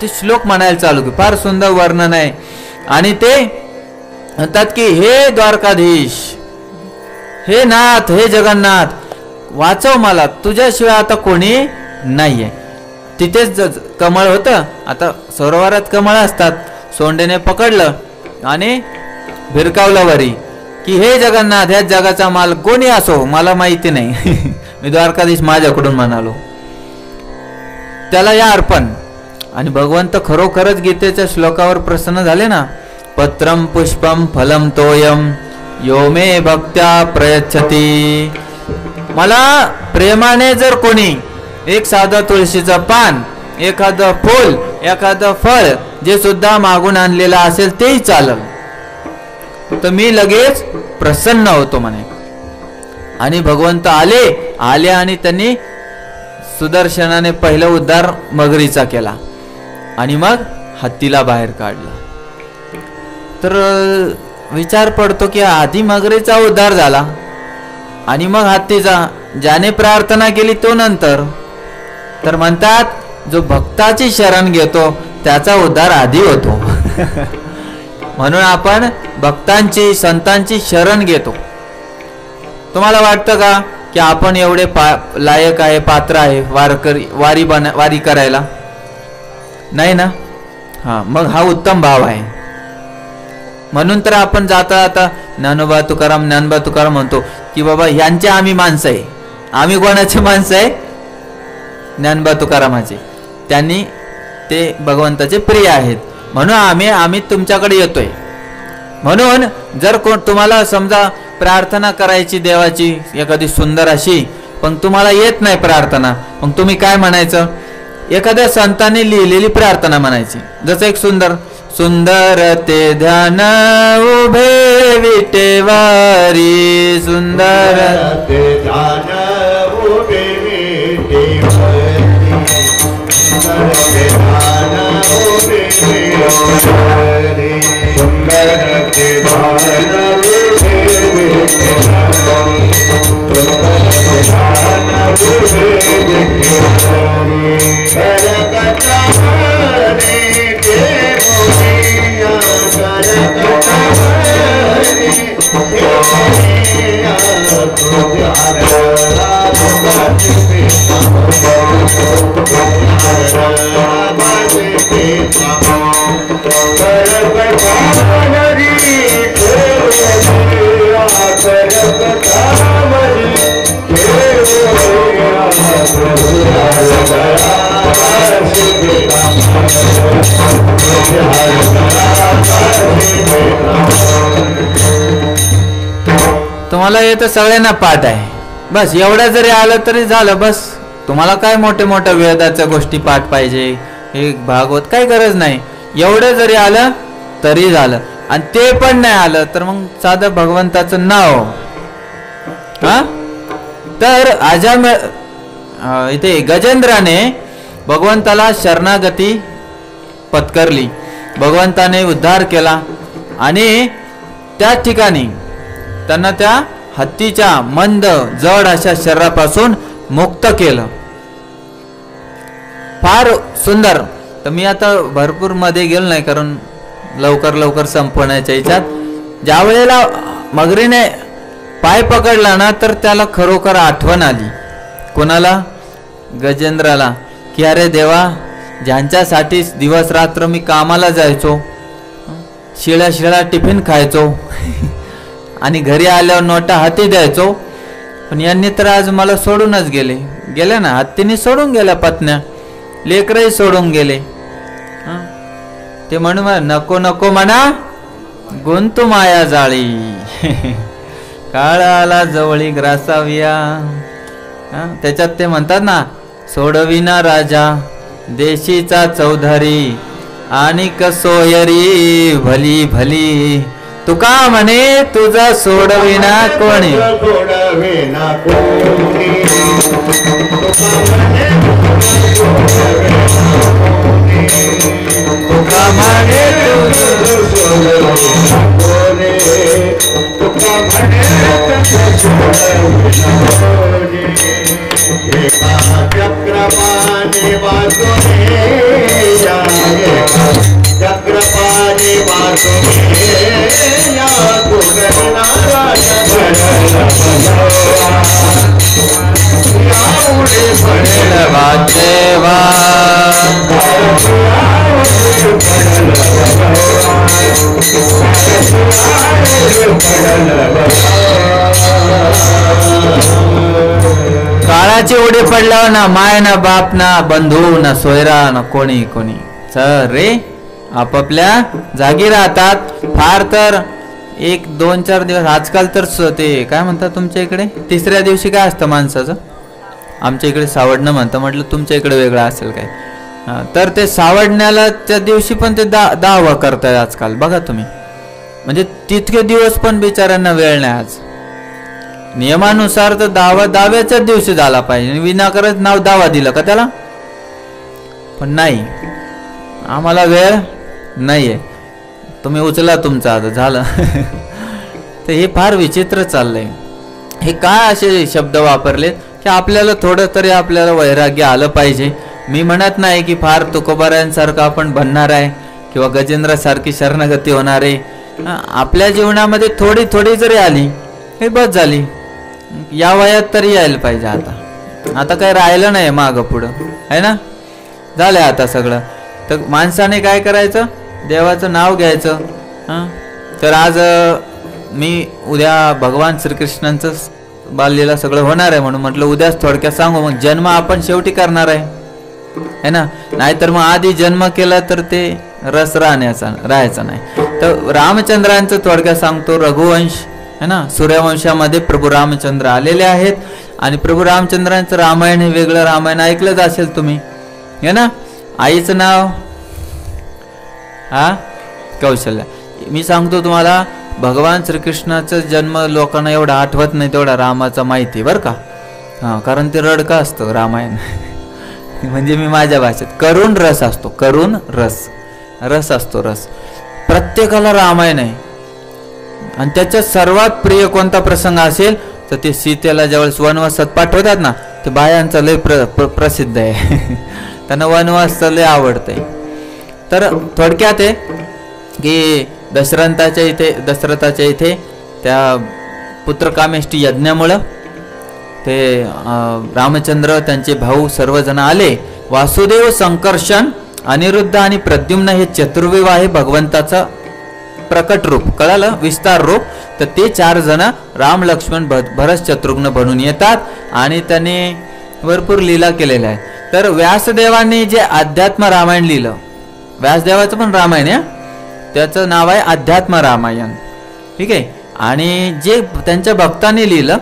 ते श्लोक म्हणायला चालू केले, फार सुंदर वर्णन आहे. आणि ते म्हणतात की हे द्वारकाधीश, हे नाथ, हे जगन्नाथ, वाचव मला, तुझ्याशिवाय आता कोणी नाहीये. तिथेच कमळ होतं. आता सरोवरात कमळ असतात. सोंडेने पकडलं आणि भिरकावलं वरी की हे जगन्नाथ, ह्या जगाचा माल कोणी असो मला माहिती नाही, मी द्वारकाधीश माझ्याकडून म्हणालो, त्याला या अर्पण. आणि भगवंत खरोखरच गीतेच्या श्लोकावर प्रसन्न झाले ना. पत्रम पुष्पम फलम तोयम यो मे भक्त्या प्रयच्छती. मला प्रेमाने जर कोणी एक साधं तुळशीचं पान, एखादं फूल, एखादं फळ जे सुद्धा मागून आणलेलं असेल तेही चालेल, तर मी लगेच प्रसन्न होतो म्हणे. आणि भगवंत आले आणि त्यांनी सुदर्शनाने पहिला उद्धार मगरीचा केला आणि मग हत्तीला बाहेर काढला. तर विचार पडतो की आधी मगरीचा उद्धार झाला आणि मग हत्तीचा. ज्याने प्रार्थना केली तो नंतर. तर म्हणतात जो भक्ताची शरण घेतो त्याचा उद्धार आधी होतो. म्हणून आपण भक्तांची, संतांची शरण घेतो. तुम्हाला वाटतं का की आपण एवढे लायक आहे, पात्र आहे वारी करायला? नाही ना. हा, मग हा उत्तम भाव आहे. म्हणून तर आपण जाता आता ज्ञानोबा तुकाराम, ज्ञानोबा तुकाराम म्हणतो की बाबा ह्यांचे आम्ही माणसं आहे. आम्ही कोणाचे माणसं आहे? ज्ञानोबा तुकारामाचे. त्यांनी ते भगवंताचे प्रिय आहेत म्हणून आम्ही तुमच्याकडे येतोय. म्हणून जर तुम्हाला समजा प्रार्थना करायची देवाची एखादी सुंदर अशी, पण तुम्हाला येत नाही प्रार्थना, मग तुम्ही काय म्हणायचं? एखाद्या संतांनी लिहिलेली प्रार्थना म्हणायची. जसं एक सुंदर ते ध्यान उभे विटेवारी, सुंदर ते ध्यान उभे विटेवारी, सुंदर ते ध्यान उभे विटेवारी, सुंदर ते ध्यान उभे विटेवारी, सुंदर ते ध्यान उभे विटेवारी, तुम्हाला येतं सगळ्यांना पाठ आहे. बस एवढं जरी आलं तरी झालं. बस तुम्हाला काय मोठे मोठ्या वेदाच्या गोष्टी पाठ पाहिजे, हे भागवत, काही गरज नाही. एवढं जरी आलं तरी झालं. आणि ते पण नाही आलं तर मग साधं भगवंताचं नाव. हा, तर इथे गजेंद्राने भगवंताला शरणागती पत्करली, भगवंताने उद्धार केला आणि त्या ठिकाणी त्यांना त्या हत्तीच्या मंद जड अशा शरीरापासून मुक्त केलं. फार सुंदर. तर मी आता भरपूर मध्ये गेलो नाही कारण लवकर संपवण्याच्या ह्याच्यात. ज्या वेळेला मगरीने पाय पकडला ना तर त्याला खरोखर आठवण आली. कोणाला? गजेंद्राला. की अरे देवा, ज्यांच्यासाठी दिवस रात्र मी कामाला जायचो, शिळा टिफिन खायचो आणि घरी आल्यावर नोटा हाती द्यायचो, पण यांनी तर आज मला सोडूनच गेले ना. हत्तीने सोडून गेल्या, पत्न्या लेकरही सोडून गेले. ते म्हणून नको नको म्हणा गुंतू माया जाळी काळाला जवळी ग्रासाविया. त्याच्यात ते म्हणतात ना, सोडविना राजा देशीचा चौधरी आणि कसोयरी भली भली. तुका म्हणे तुझा सोडविना कोणी. सोडविना कोणी. तुका म्हणे चक्रपाणी वासुने चक्रपाणी वासुने या वाचेवा काळाची उडी पडल्यावर ना माय ना बाप ना बंधू ना सोयरा ना कोणी कोणी रे आपापल्या जागी राहतात. फार तर 1-2-4 दिवस. आजकाल तर ते काय म्हणतात तुमच्या इकडे, तिसऱ्या दिवशी काय असतं माणसाचं, आमच्या इकडे सावडणं म्हणतं, म्हटलं तुमच्या इकडे वेगळं असेल काय. तर ते सावडण्याला त्या दिवशी पण ते दावा करताय आजकाल बघा तुम्ही. म्हणजे तितके दिवस पण बिचाऱ्यांना वेळ नाही. आज नियमानुसार तर दाव्याच्याच दिवशी झाला पाहिजे. विनाकारण नाव दावा दिलं का त्याला, पण नाही, आम्हाला वेळ नाहीये, तुम्ही उचला तुमचा आता झालं. तर हे फार विचित्र चाललंय. हे काय असे शब्द वापरलेत की आपल्याला थोडं तरी आपल्याला वैराग्य आलं पाहिजे. मी म्हणत नाही की फार तुकोबारायांसारखं आपण बनणार आहे किंवा गजेंद्रासारखी शरणगती होणार आहे. आपल्या जीवनामध्ये थोडी थोडी जरी आली हे बस झाली. या वयात तरी यायला पाहिजे. आता काय राहिलं नाही मागं पुढं आहे ना, झालंय आता सगळं. तर माणसाने काय करायचं, देवाचं नाव घ्यायचं. तर आज मी उद्या भगवान श्रीकृष्णांचं बाललीला सगळं होणार आहे म्हणून म्हटलं उद्याच थोडक्यात सांगू. मग जन्म आपण शेवटी करणार आहे ना, नाहीतर मग आधी जन्म केला तर ते रस राहायचा नाही. तर रामचंद्रांचं थोडक्यात सांगतो. रघुवंश है ना, सूर्यवंशामध्ये प्रभू रामचंद्र आलेले आहेत. आणि प्रभू रामचंद्रांचं रामायण हे वेगळं रामायण ऐकलंच असेल तुम्ही है ना. आईचं नाव कौशल्या. मी सांगतो तुम्हाला, भगवान श्रीकृष्णाचा जन्म लोकांना एवढा आठवत नाही तेवढा रामाचा माहिती बरं का. कारण ते रडका असतं रामायण. म्हणजे मी माझ्या भाषेत करुण रस असतो, करुण रस असतो. रस प्रत्येकाला रामायण आहे. आणि त्याच्यात सर्वात प्रिय कोणता प्रसंग असेल तर ते सीतेला ज्यावेळेस वनवासात पाठवतात ना, ते बायांचं लय प्रसिद्ध आहे. त्यांना वनवास लय आवडतंय. तर थोडक्यात आहे की दशरथाच्या इथे त्या पुत्रकामेष्टी यज्ञामुळं ते रामचंद्र त्यांचे भाऊ सर्वजण आले. वासुदेव, संकर्षण, अनिरुद्ध आणि प्रद्युम्न हे चतुर्विवाह आहे भगवंताचं प्रकट रूप, कळालं, विस्तार रूप. तर ते 4 जण राम, लक्ष्मण, भरत, शत्रुघ्न बनून येतात आणि त्याने भरपूर लीला केलेल्या आहेत. तर व्यासदेवांनी जे अध्यात्म रामायण लिहिलं, व्यासदेवाचं पण रामायण आहे, त्याचं नाव आहे अध्यात्म रामायण, ठीक आहे. आणि जे त्यांच्या भक्तांनी लिहिलं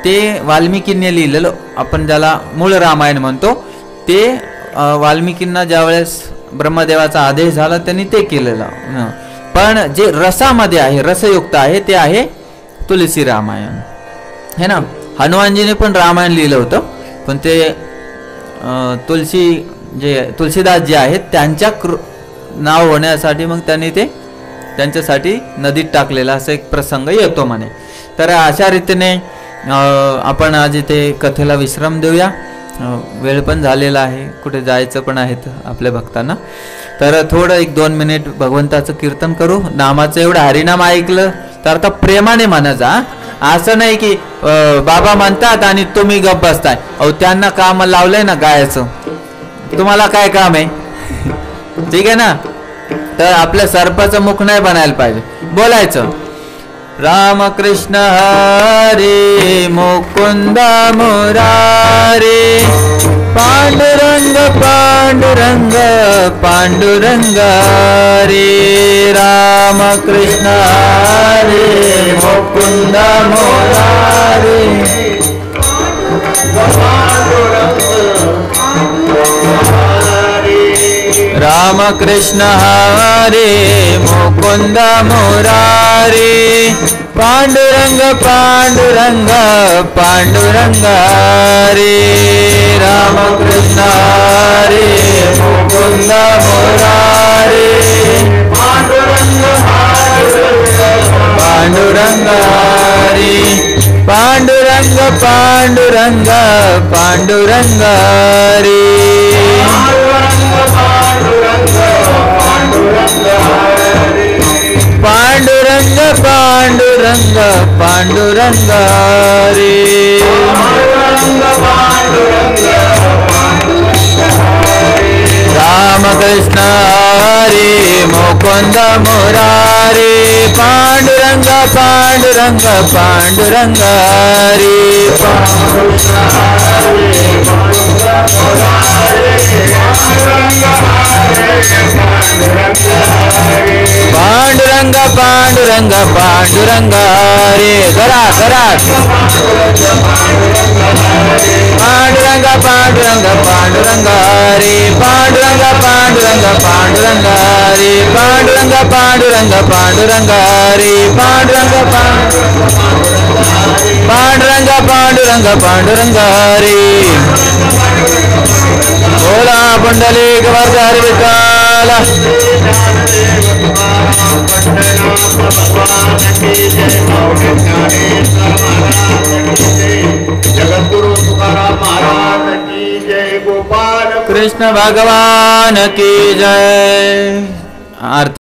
ते वाल्मिकींनी लिहिलेलं, आपण ज्याला मूळ रामायण म्हणतो, ते वाल्मिकींना ज्यावेळेस ब्रह्मदेवाचा आदेश झाला त्यांनी ते केलेलं. पण जे रसामध्ये आहे, रसयुक्त आहे, ते आहे तुलसी रामायण है ना. हनुमानजीने पण रामायण लिहिलं होतं, पण ते तुलसीदास जे आहेत त्यांच्या नाव होण्यासाठी मग त्यांनी ते त्यांच्यासाठी नदीत टाकलेला असा एक प्रसंग येतो म्हणे. तर अशा रीतीने आपण आज इथे कथेला विश्राम देऊया. वेळ पण झालेला आहे, कुठे जायचं पण आहे आपल्या भक्तांना. तर थोडं 1-2 मिनिट भगवंताचं कीर्तन करू. नामाचं एवढं हरिनाम ऐकलं तर आता प्रेमाने म्हणायचा. असं नाही की बाबा म्हणतात आणि तुम्ही गप्प बसताय. अहो त्यांना काम लावलंय ना गायचं, तुम्हाला काय काम आहे? ठीक आहे ना. तर आपल्या सर्पाचं मुख नाही बनायला पाहिजे, बोलायचं राम कृष्ण हरी मुकुंद मुरारी पांडुरंग पांडुरंग पांडुरंग हरी राम राम कृष्ण हरे मुकुंद मुरारी राम कृष्ण हरे मुकुंद मुरारी पांडुरंग पांडुरंग पांडुरंग हरे राम कृष्ण हरे मुकुंद मुरारी पांडुरंग हरे पांडुरंग पांडुरंग पांडुरंग हरे पांडुरंग पांडुरंग पांडुरंग हरे राम कृष्ण हरे मुकुंद मुरारी पांडुरंग पांडुरंग पांडुरंग हरे पांडुरंग पांडुरंग पांडुरंग हरे करा करा पांडुरंग पांडुरंग पांडुरंग हरे पांडुरंग पांडुरंग पांडुरंग हरे पांडुरंग पांडुरंग पांडुरंग हरे पांडुरंग पांडुरंग पांडुरंग पांडुरंग हरे बोला पुंडलिक वरद विठ्ठल जगद्गुरु तुकाराम महाराज की जय गोपाल कृष्ण भगवान की जय। आरती।